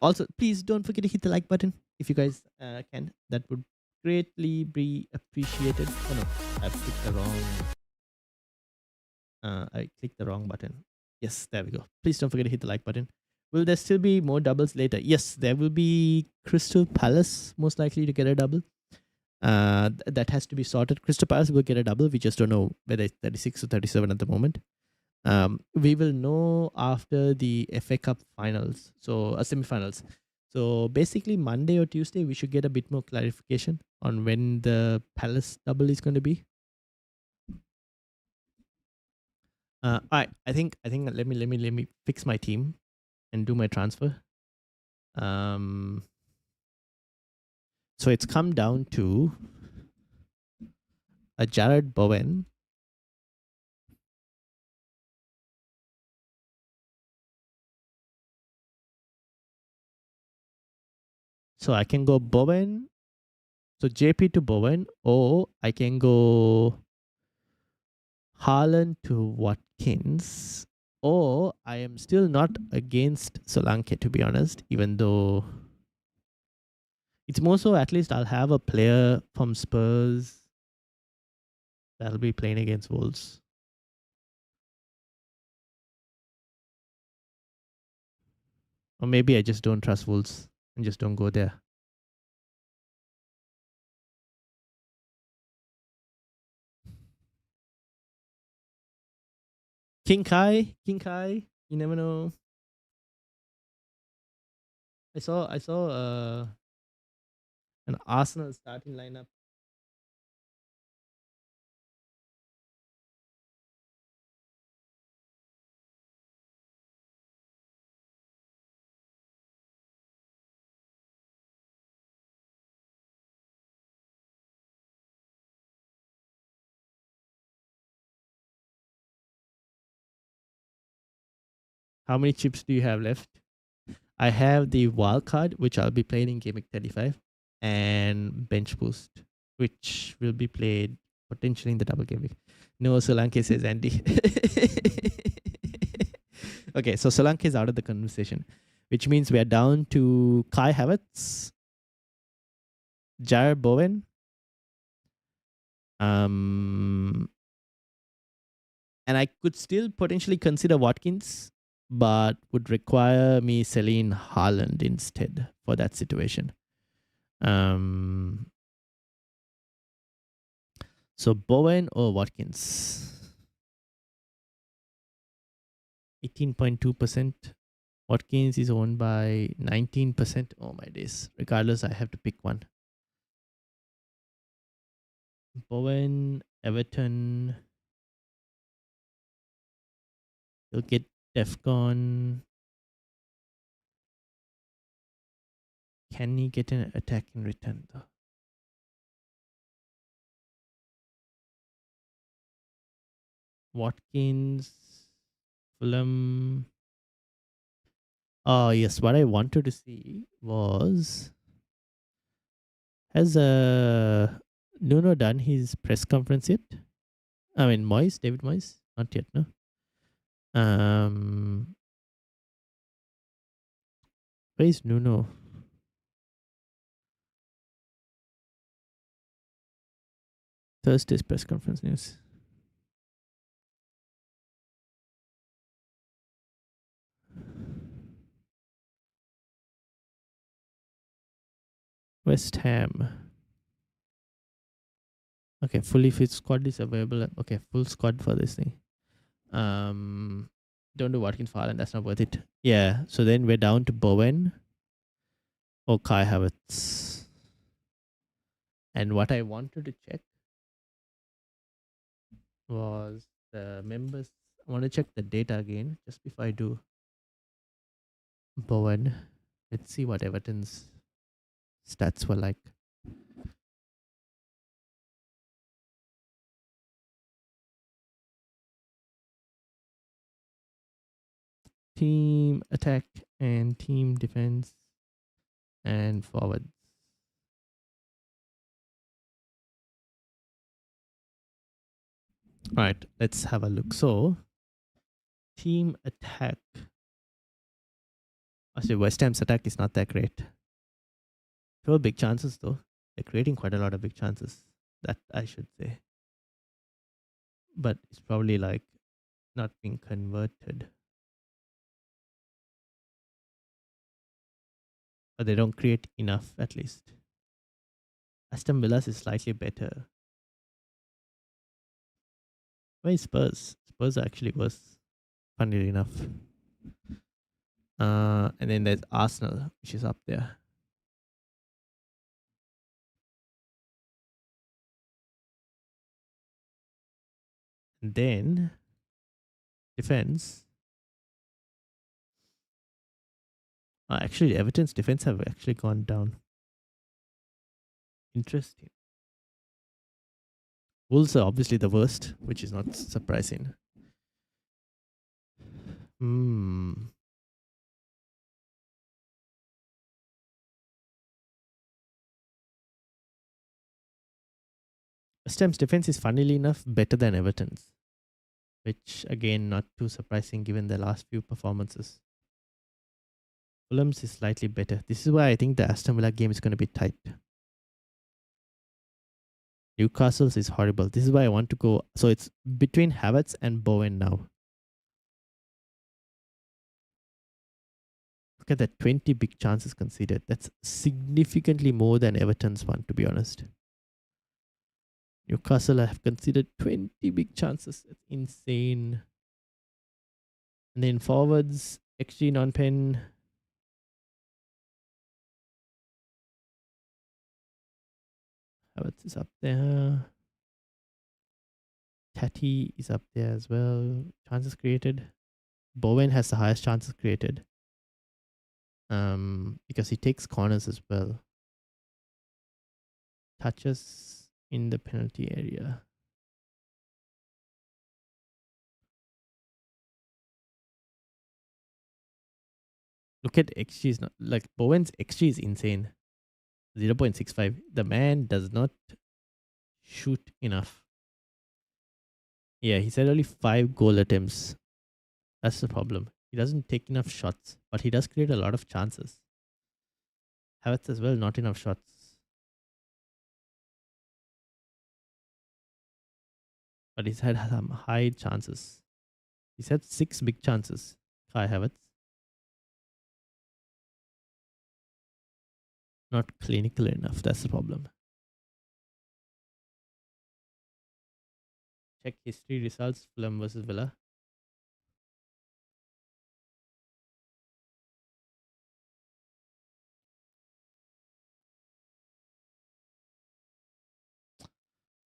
Also, please don't forget to hit the like button if you guys can. That would greatly be appreciated. Oh no, I clicked the wrong button. Yes, there we go. Please don't forget to hit the like button. Will there still be more doubles later? Yes, there will be Crystal Palace most likely to get a double. That has to be sorted. Crystal Palace will get a double. We just don't know whether it's 36 or 37 at the moment. We will know after the FA Cup finals, so semi-finals. So basically, Monday or Tuesday, we should get a bit more clarification on when the Palace double is going to be. All right, I think let me fix my team and do my transfer. So it's come down to a Jared Bowen. So I can go Bowen. So JP to Bowen, or I can go Haaland to Watkins, or I am still not against Solanke, to be honest, even though it's more so at least I'll have a player from Spurs that'll be playing against Wolves. Or maybe I just don't trust Wolves and just don't go there. King Kai, you never know. I saw an Arsenal starting lineup. How many chips do you have left? I have the wild card, which I'll be playing in Game Week 35, and bench boost, which will be played potentially in the double game week. No, Solanke says Andy. Okay, so Solanke is out of the conversation, which means we are down to Kai Havertz, Jared Bowen, and I could still potentially consider Watkins, but would require me selling Haaland instead for that situation. So Bowen or Watkins? 18.2%. Watkins is owned by 19%. Oh my days. Regardless, I have to pick one. Bowen, Everton. He'll get Defcon. Can he get an attack in return though? Watkins, Fulham. Oh yes, what I wanted to see was, has Nuno done his press conference yet? I mean Moyes, David Moyes? Not yet, no. Where is Nuno? Thursday's press conference news. West Ham. Okay, fully fit squad is available. Okay, full squad for this thing. Don't do Watkins for Haaland. That's not worth it. Yeah. So then we're down to Bowen or Kai Havertz. And what I wanted to check was the members. I want to check the data again just before I do. Bowen. Let's see what Everton's stats were like. Team attack and team defense and forward. All right, let's have a look. So, team attack. Actually, West Ham's attack is not that great. 12 big chances, though. They're creating quite a lot of big chances, that I should say. But it's probably like not being converted. But they don't create enough, at least. Aston Villa's is slightly better. Where is Spurs? Spurs are actually worse, funnily enough. And then there's Arsenal, which is up there. And then defense. Actually, Everton's defense have actually gone down. Interesting. Wolves are obviously the worst, which is not surprising. West Ham's defense is, funnily enough, better than Everton's, which again not too surprising given their last few performances. Fulham's is slightly better. This is why I think the Aston Villa game is going to be tight. Newcastle's is horrible. This is why I want to go. So it's between Havertz and Bowen now. Look at that, 20 big chances conceded. That's significantly more than Everton's one, to be honest. Newcastle have conceded 20 big chances. That's insane. And then forwards, XG non-pen. Havertz is up there. Tati is up there as well. Chances created. Bowen has the highest chances created. Because he takes corners as well. Touches in the penalty area. Look at XG is not like Bowen's XG is insane. 0.65. The man does not shoot enough. Yeah, he said only 5 goal attempts. That's the problem. He doesn't take enough shots, but he does create a lot of chances. Havertz as well, not enough shots. But he's had some high chances. He's had 6 big chances. Kai Havertz. Not clinical enough. That's the problem. Check history results. Fulham versus Villa.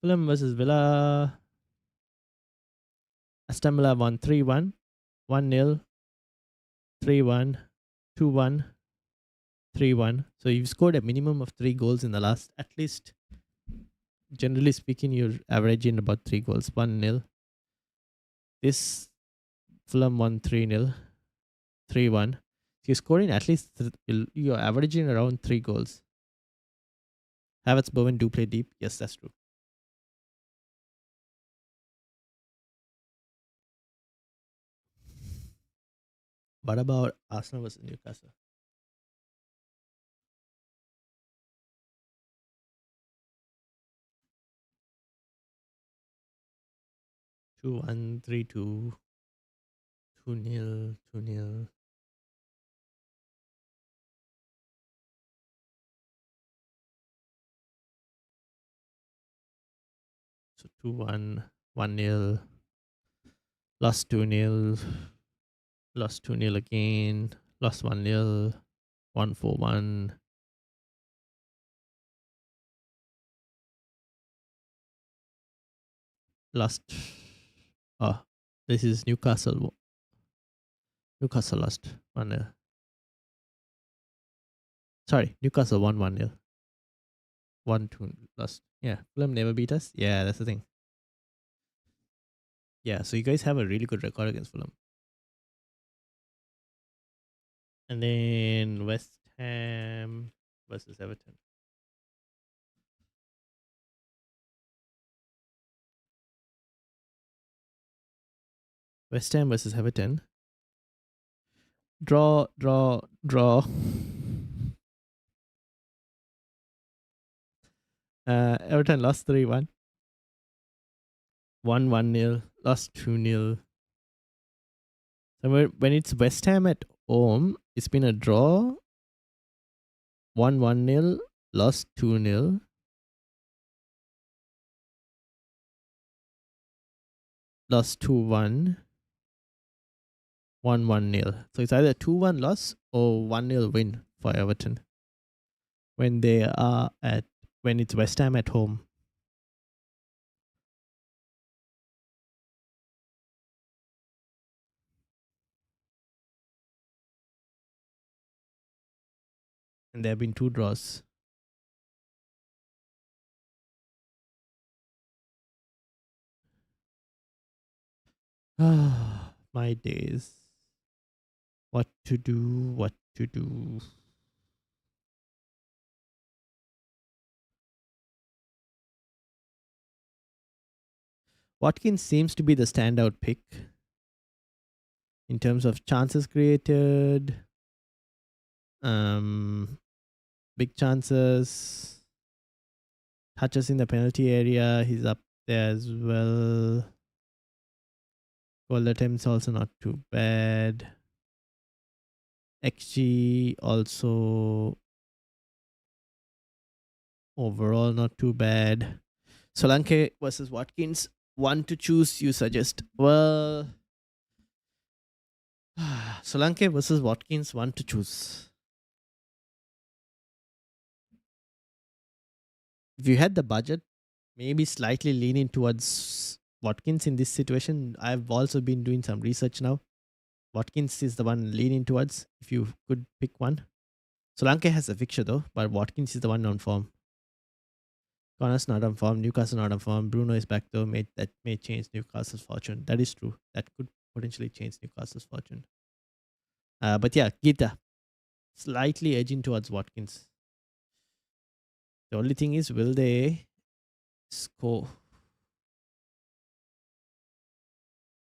Fulham versus Villa. Aston Villa won 3-1, 1-0, 3-1, 2-1, 3-1. So you've scored a minimum of 3 goals in the last, at least, generally speaking, you're averaging about 3 goals. 1-0. This Fulham won 3-0, 3-1. You're scoring at least, you're averaging around 3 goals. Havertz, Bowen do play deep. Yes, that's true. What about Arsenal versus Newcastle? Two one 3-2, 2-0, 2-0. So 2-1, 1-0, lost 2-0, lost 2-0 again, lost 1-0, 1-4-1. lost. Oh, this is Newcastle. Newcastle lost 1-0. Sorry, Newcastle won 1-0. 1-2 lost. Yeah, Fulham never beat us. Yeah, that's the thing. Yeah, so you guys have a really good record against Fulham. And then West Ham versus Everton. West Ham versus Everton. Draw, draw, draw. Everton lost 3-1. Won 1-0. Lost 2-0. So when it's West Ham at home, it's been a draw. Won 1-0. Lost 2-0. Lost 2-1. Won 1-0. So it's either 2-1 loss or 1-0 win for Everton when they are when it's West Ham at home. And there have been 2 draws. Ah, my days. What to do? What to do? Watkins seems to be the standout pick in terms of chances created, big chances, touches in the penalty area. He's up there as well. Goal attempts also not too bad. XG also overall not too bad. Solanke versus Watkins. One to choose, you suggest? Well, Solanke versus Watkins, one to choose. If you had the budget, maybe slightly leaning towards Watkins in this situation. I've also been doing some research now. Watkins is the one leaning towards if you could pick one. Solanke has a fixture though, but Watkins is the one on form. Connor's not on form. Newcastle not on form. Bruno is back though. That may change Newcastle's fortune. That is true. That could potentially change Newcastle's fortune. But yeah, Gita slightly edging towards Watkins. The only thing is, will they score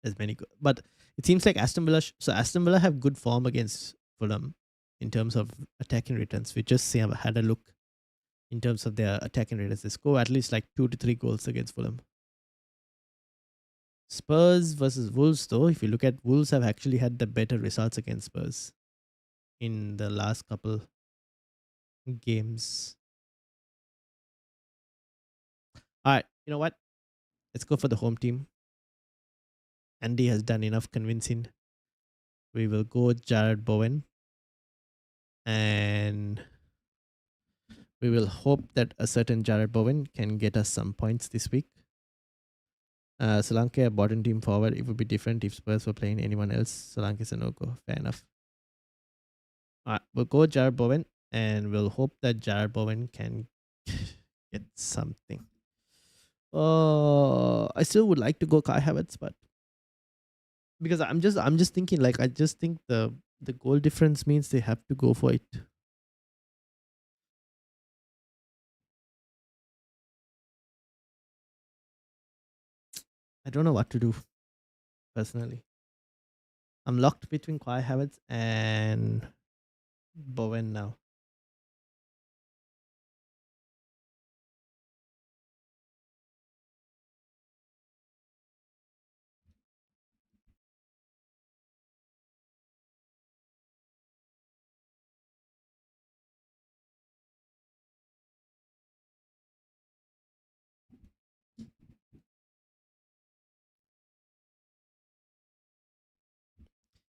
as many? But it seems like Aston Villa. So Aston Villa have good form against Fulham in terms of attacking returns. We just had a look in terms of their attacking returns. They score at least like 2 to 3 goals against Fulham. Spurs versus Wolves, though, if you look at Wolves, have actually had the better results against Spurs in the last couple games. All right, you know what? Let's go for the home team. Andy has done enough convincing. We will go Jared Bowen. And we will hope that a certain Jared Bowen can get us some points this week. Solanke, a bottom team forward. It would be different if Spurs were playing anyone else. Solanke is a no-go. Fair enough. All right, we'll go Jared Bowen. And we'll hope that Jared Bowen can get something. I still would like to go Kai Havertz, but because I'm just thinking, like, I just think the goal difference means they have to go for it. I don't know what to do personally. I'm locked between Kai Havertz and Bowen now.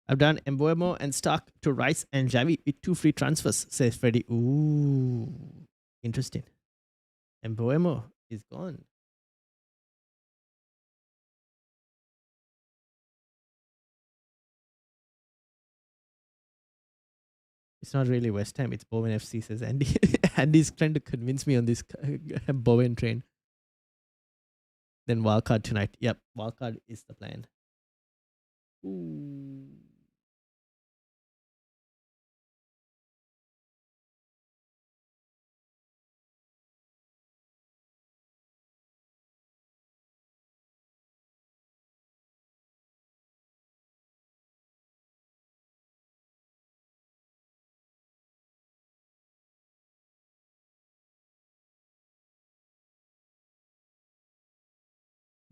I've done Embuemo and Stark to Rice and Javi with 2 free transfers, says Freddy. Ooh, interesting. Embuemo is gone. It's not really West Ham. It's Bowen FC, says Andy. Andy's trying to convince me on this Bowen train. Then wildcard tonight. Yep, wildcard is the plan. Ooh.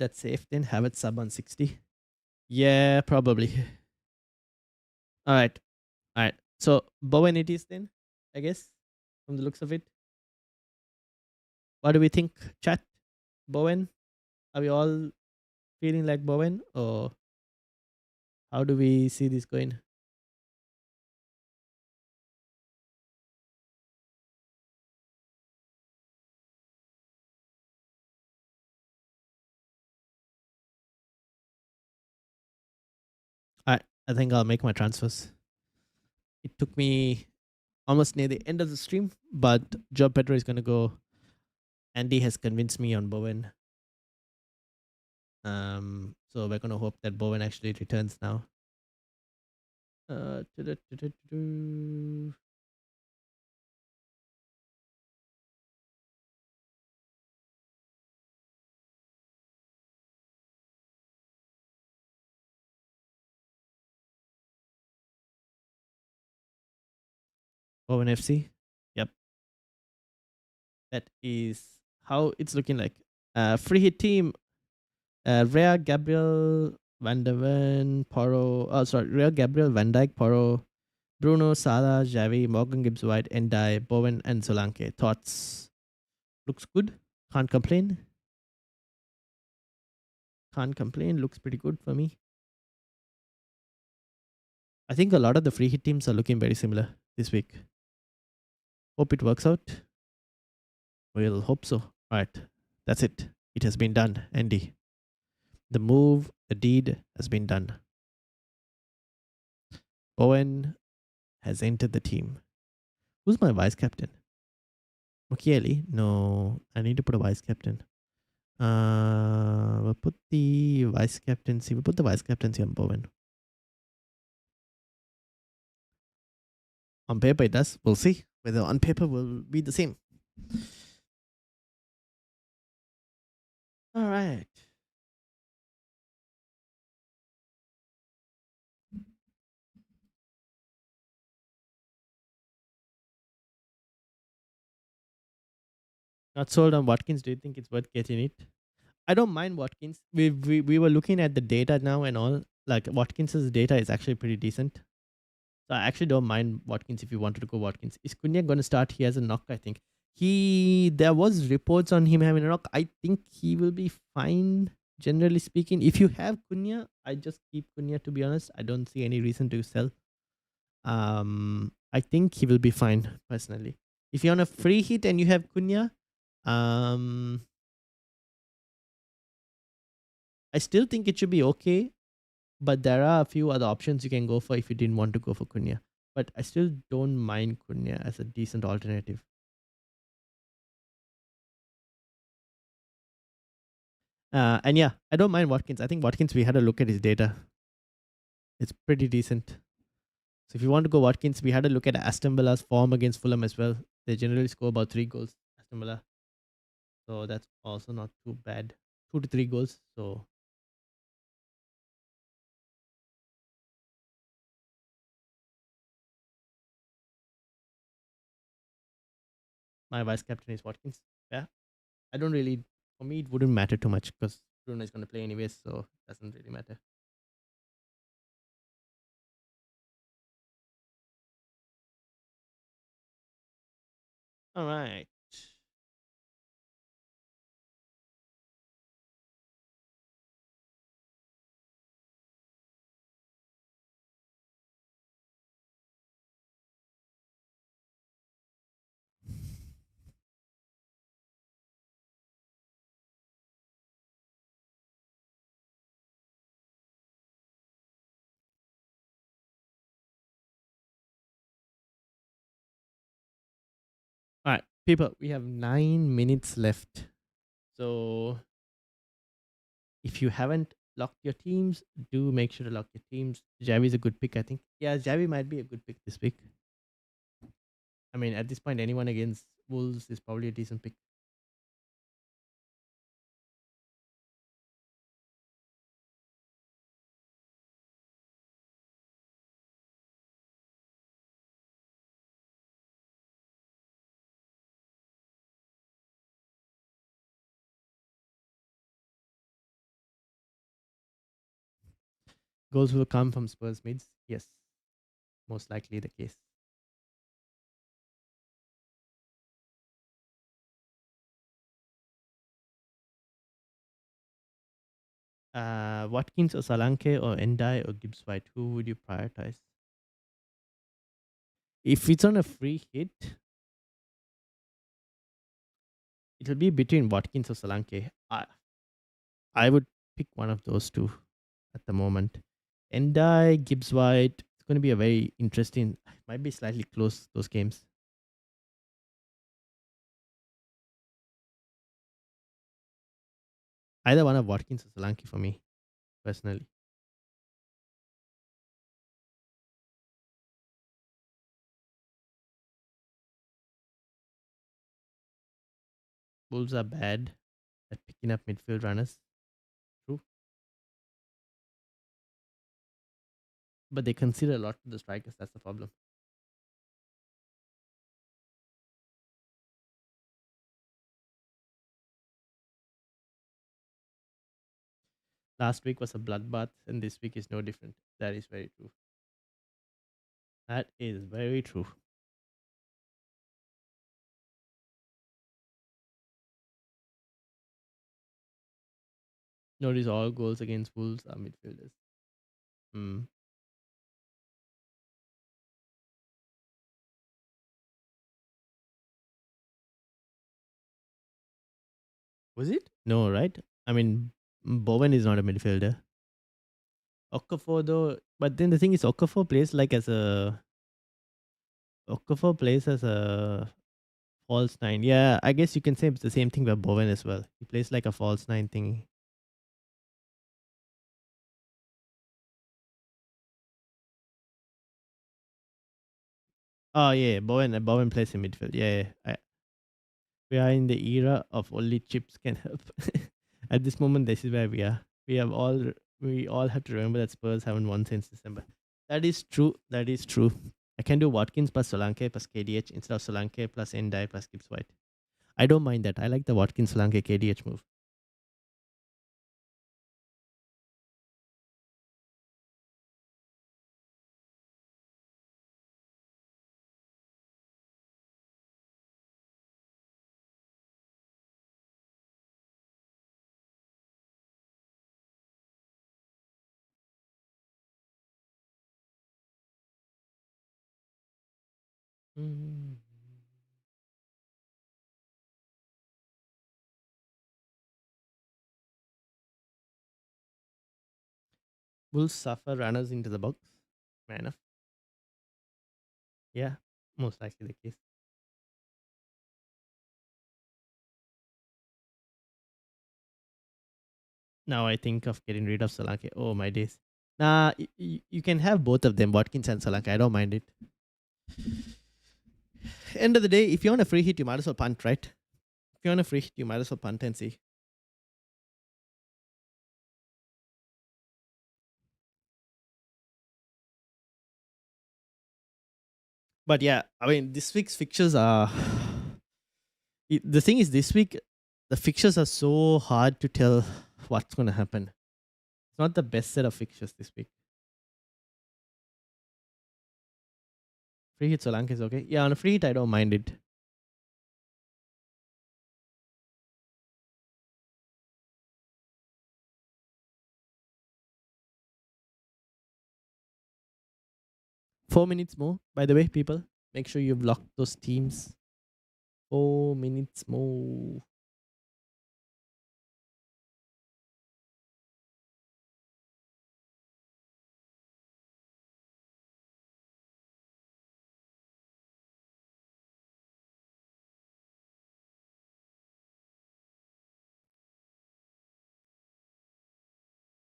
That's safe. Then have it sub on 60. Yeah, probably. All right. All right. So Bowen it is then, I guess, from the looks of it. What do we think, chat? Bowen? Are we all feeling like Bowen, or how do we see this going? I think I'll make my transfers. It took me almost near the end of the stream, but Joe Pedro is gonna go. Andy has convinced me on Bowen. So we're gonna hope that Bowen actually returns now. Bowen FC. Yep, that is how it's looking like. Free hit team. Rhea, Gabriel, Van de Ven, Porro. Oh, sorry, Rhea, Gabriel, Van Dijk, Porro, Bruno, Salah, Javi, Morgan Gibbs White, Endai, Bowen, and Solanke. Thoughts? Looks good. Can't complain. Can't complain. Looks pretty good for me. I think a lot of the free hit teams are looking very similar this week. Hope it works out. We'll hope so. All right. That's it. It has been done, Andy. The move, the deed has been done. Bowen has entered the team. Who's my vice captain? Mukiele? No, I need to put a vice captain. We'll put the vice captaincy. We'll put the vice captaincy on Bowen. On paper, it does. We'll see whether on paper will be the same. All right. Not sold on Watkins. Do you think it's worth getting it? I don't mind Watkins. We were looking at the data now and all. Like Watkins's data is actually pretty decent. So I actually don't mind Watkins if you wanted to go Watkins. Is Cunha going to start? He has a knock, I think. There was reports on him having a knock. I think he will be fine, generally speaking. If you have Cunha, I just keep Cunha, to be honest. I don't see any reason to sell. I think he will be fine, personally. If you're on a free hit and you have Cunha, I still think it should be okay. But there are a few other options you can go for if you didn't want to go for Cunha. But I still don't mind Cunha as a decent alternative. And yeah, I don't mind Watkins. I think Watkins, we had a look at his data. It's pretty decent. So if you want to go Watkins, we had a look at Aston Villa's form against Fulham as well. They generally score about 3 goals, Aston Villa. So that's also not too bad. 2 to 3 goals. So my vice captain is Watkins. Yeah. I don't really, for me, it wouldn't matter too much because Bruno is going to play anyways. So it doesn't really matter. All right. People, we have 9 minutes left. So if you haven't locked your teams, do make sure to lock your teams. Javi is a good pick, I think. Yeah, Javi might be a good pick this week. I mean, at this point, anyone against Wolves is probably a decent pick. Goals will come from Spurs mids. Yes, most likely the case. Watkins or Solanke or Endai or Gibbs White, who would you prioritize? If it's on a free hit, it'll be between Watkins or Solanke. I would pick one of those two at the moment. Endai, Gibbs White. It's going to be a very interesting. Might be slightly close those games. Either one of Watkins or Solanke for me personally. Wolves are bad at picking up midfield runners. True, but they consider a lot to the strikers. That's the problem. Last week was a bloodbath, and this week is no different. That is very true. That is very true. Notice all goals against Wolves are midfielders. Hmm. Was it? No, right? I mean, Bowen is not a midfielder. Okafor though, but then the thing is, Okafor plays as a false nine. Yeah, I guess you can say it's the same thing with Bowen as well. He plays like a false nine thingy. Oh yeah, Bowen plays in midfield. Yeah, yeah. We are in the era of only chips can help. At this moment, this is where we are. We all have to remember that Spurs haven't won since December. That is true. That is true. I can do Watkins plus Solanke plus KDH instead of Solanke plus Ndai plus Gibbs White. I don't mind that. I like the Watkins Solanke KDH move. Mm. Will suffer runners into the box. Fair enough. Yeah, most likely the case. Now I think of getting rid of Solanke. Oh my days. Nah, you can have both of them, Watkins and Solanke. I don't mind it. End of the day, if you want a free hit, you might as well punt, right? If you want a free hit, you might as well punt and see. But yeah, I mean, this week's fixtures are. The thing is, this week, the fixtures are so hard to tell what's going to happen. It's not the best set of fixtures this week. Free hit Solanke is okay. Yeah, on a free hit, I don't mind it. Four minutes more, by the way, people. Make sure you've locked those teams. 4 minutes more.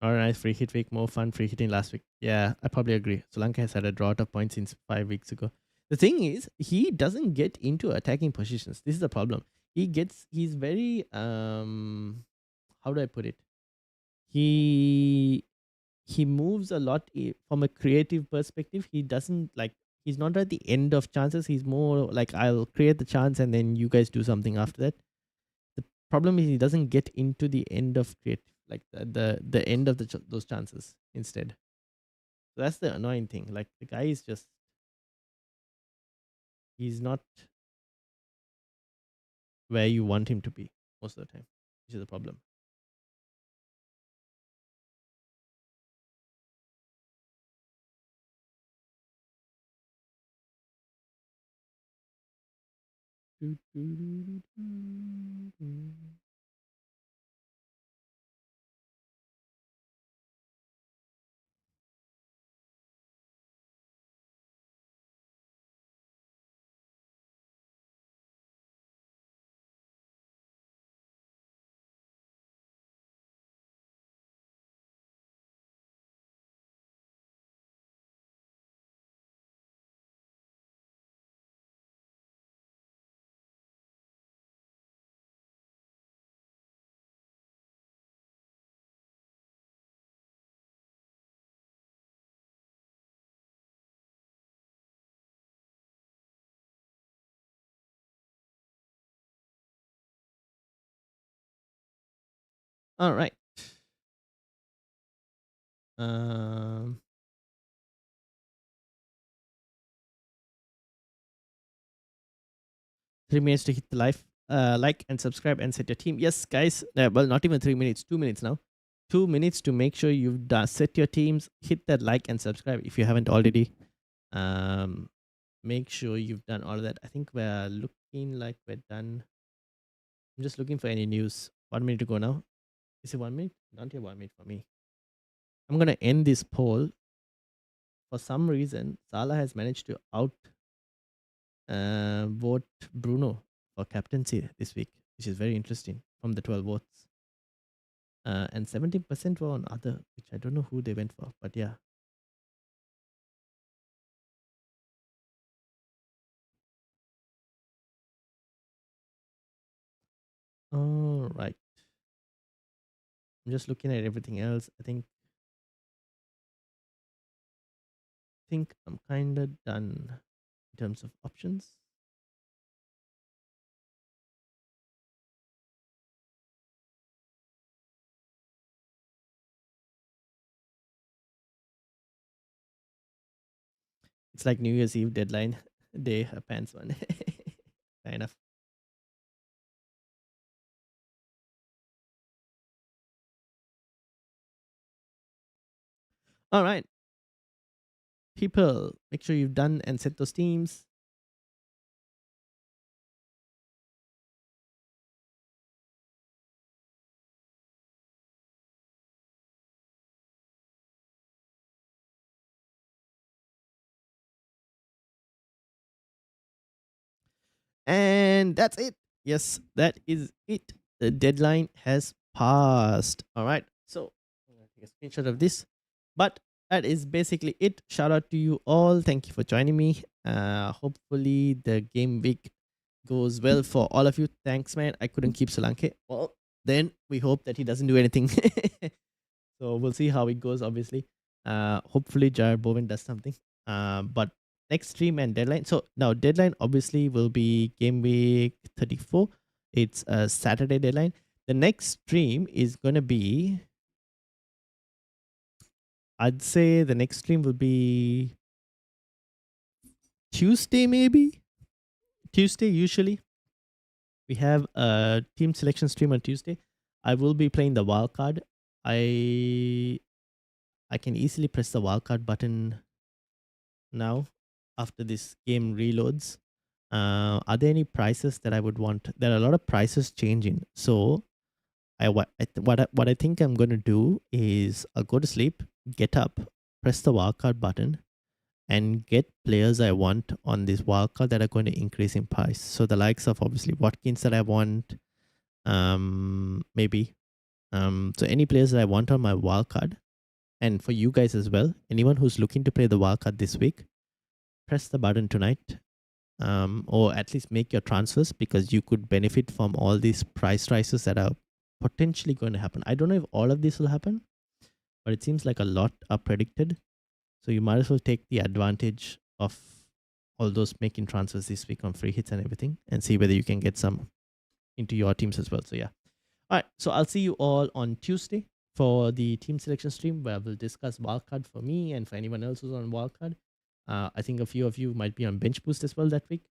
All right, free hit week, more fun. Free hitting last week. Yeah, I probably agree. Sri Lanka has had a drought of points since 5 weeks ago. The thing is, he doesn't get into attacking positions. This is the problem. He's very how do I put it? He he moves a lot from a creative perspective. He doesn't like he's not at the end of chances. He's more like I'll create the chance and then you guys do something after that. The problem is he doesn't get into the end of creative, like the end of those chances instead. So that's the annoying thing. Like the guy is just he's not where you want him to be most of the time, which is the problem. All right. Um, 3 minutes to hit the like and subscribe and set your team. Yes, guys. Well, not even 3 minutes. 2 minutes now. 2 minutes to make sure you've set your teams. Hit that like and subscribe if you haven't already. Um, make sure you've done all of that. I think we're looking like we're done. I'm just looking for any news. 1 minute to go now. Is it 1 minute? Not yet 1 minute for me. I'm gonna end this poll. For some reason, Salah has managed to out vote Bruno for captaincy this week, which is very interesting from the 12 votes. And 70% were on other, which I don't know who they went for, but yeah. All right. I'm just looking at everything else. I think I'm kind of done in terms of options. It's like New Year's Eve deadline day, a pants one. Fair enough. All right. People, make sure you've done and set those teams. And that's it. Yes, that is it. The deadline has passed. All right. So I'm going to take a screenshot of this. But that is basically it. Shout out to you all. Thank you for joining me. Hopefully the game week goes well for all of you. Thanks, man. I couldn't keep Solanke. Well, then we hope that he doesn't do anything. So we'll see how it goes, obviously. Hopefully Jared Bowen does something. But next stream and deadline. So now deadline obviously will be game week 34. It's a Saturday deadline. The next stream is gonna be, I'd say the next stream will be Tuesday, maybe. Tuesday usually. We have a team selection stream on Tuesday. I will be playing the wildcard. I can easily press the wildcard button now after this game reloads. Are there any prices that I would want? There are a lot of prices changing. So what I think I'm gonna do is I'll go to sleep, get up, press the wildcard button, and get players I want on this wildcard that are going to increase in price. So the likes of obviously Watkins that I want, maybe So any players that I want on my wild card, and for you guys as well, anyone who's looking to play the wild card this week, press the button tonight, or at least make your transfers because you could benefit from all these price rises that are potentially going to happen. I don't know if all of this will happen, but it seems like a lot are predicted. So you might as well take the advantage of all those making transfers this week on free hits and everything and see whether you can get some into your teams as well. So yeah. All right. So I'll see you all on Tuesday for the team selection stream where we'll discuss wildcard for me and for anyone else who's on wildcard. I think a few of you might be on bench boost as well that week.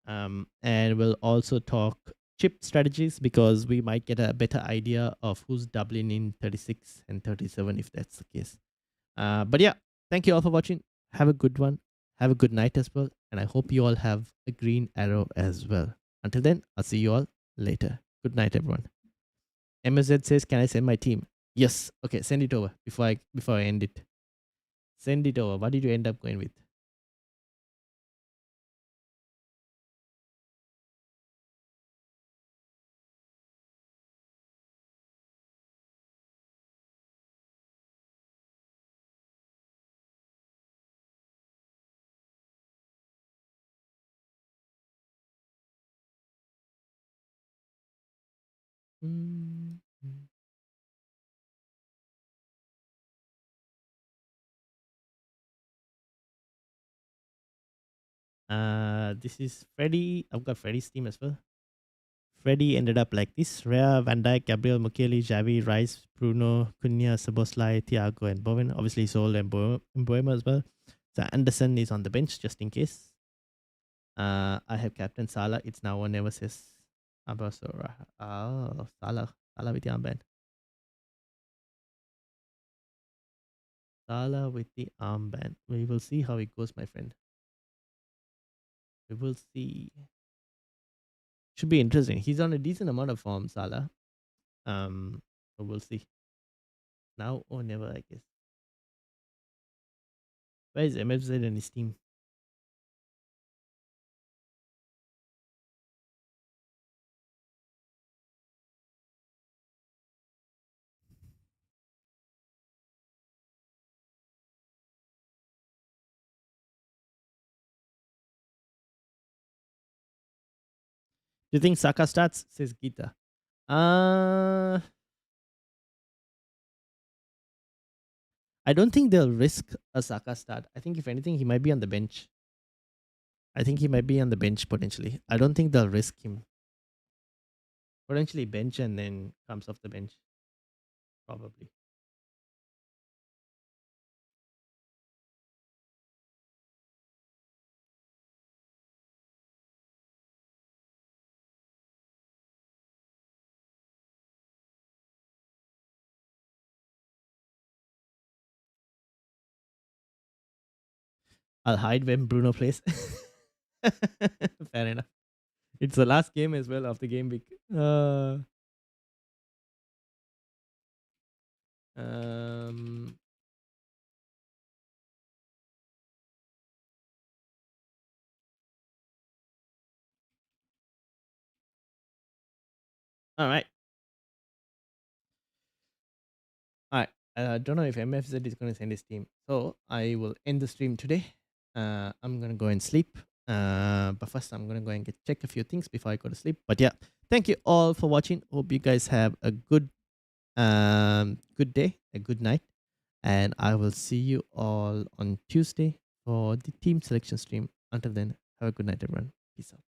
And we'll also talk chip strategies because we might get a better idea of who's doubling in 36 and 37 if that's the case. But yeah, thank you all for watching. Have a good one. Have a good night as well. And I hope you all have a green arrow as well. Until then, I'll see you all later. Good night, everyone. MSZ says, "Can I send my team?" Yes. Okay, send it over before I end it. Send it over. What did you end up going with? Mm, mm. This is Freddy. I've got Freddy's team as well. Freddy ended up like this: Rhea, Van Dijk, Gabriel, Mukiele, Xavi, Rice, Bruno, Cunha, Saboslai, Thiago, and Bowen. Obviously, Sol and Boema as well. So Anderson is on the bench just in case. I have Captain Salah. It's now or never, says Abasura. Oh, Salah. Salah with the armband. Salah with the armband. We will see how it goes, my friend. We will see. Should be interesting. He's on a decent amount of form, Salah. So we'll see. Now or never, I guess. Where is MFZ and his team? Do you think Saka starts? Says Gita. I don't think they'll risk a Saka start. I think if anything, he might be on the bench. I think he might be on the bench potentially. I don't think they'll risk him. Potentially bench and then comes off the bench. Probably. I'll hide when Bruno plays. Fair enough. It's the last game as well of the game week. Um, all right. All right. I don't know if MFZ is going to send his team. So I will end the stream today. I'm going to go and sleep. But first, I'm going to go and check a few things before I go to sleep. But yeah, thank you all for watching. Hope you guys have a good day, a good night. And I will see you all on Tuesday for the team selection stream. Until then, have a good night, everyone. Peace out.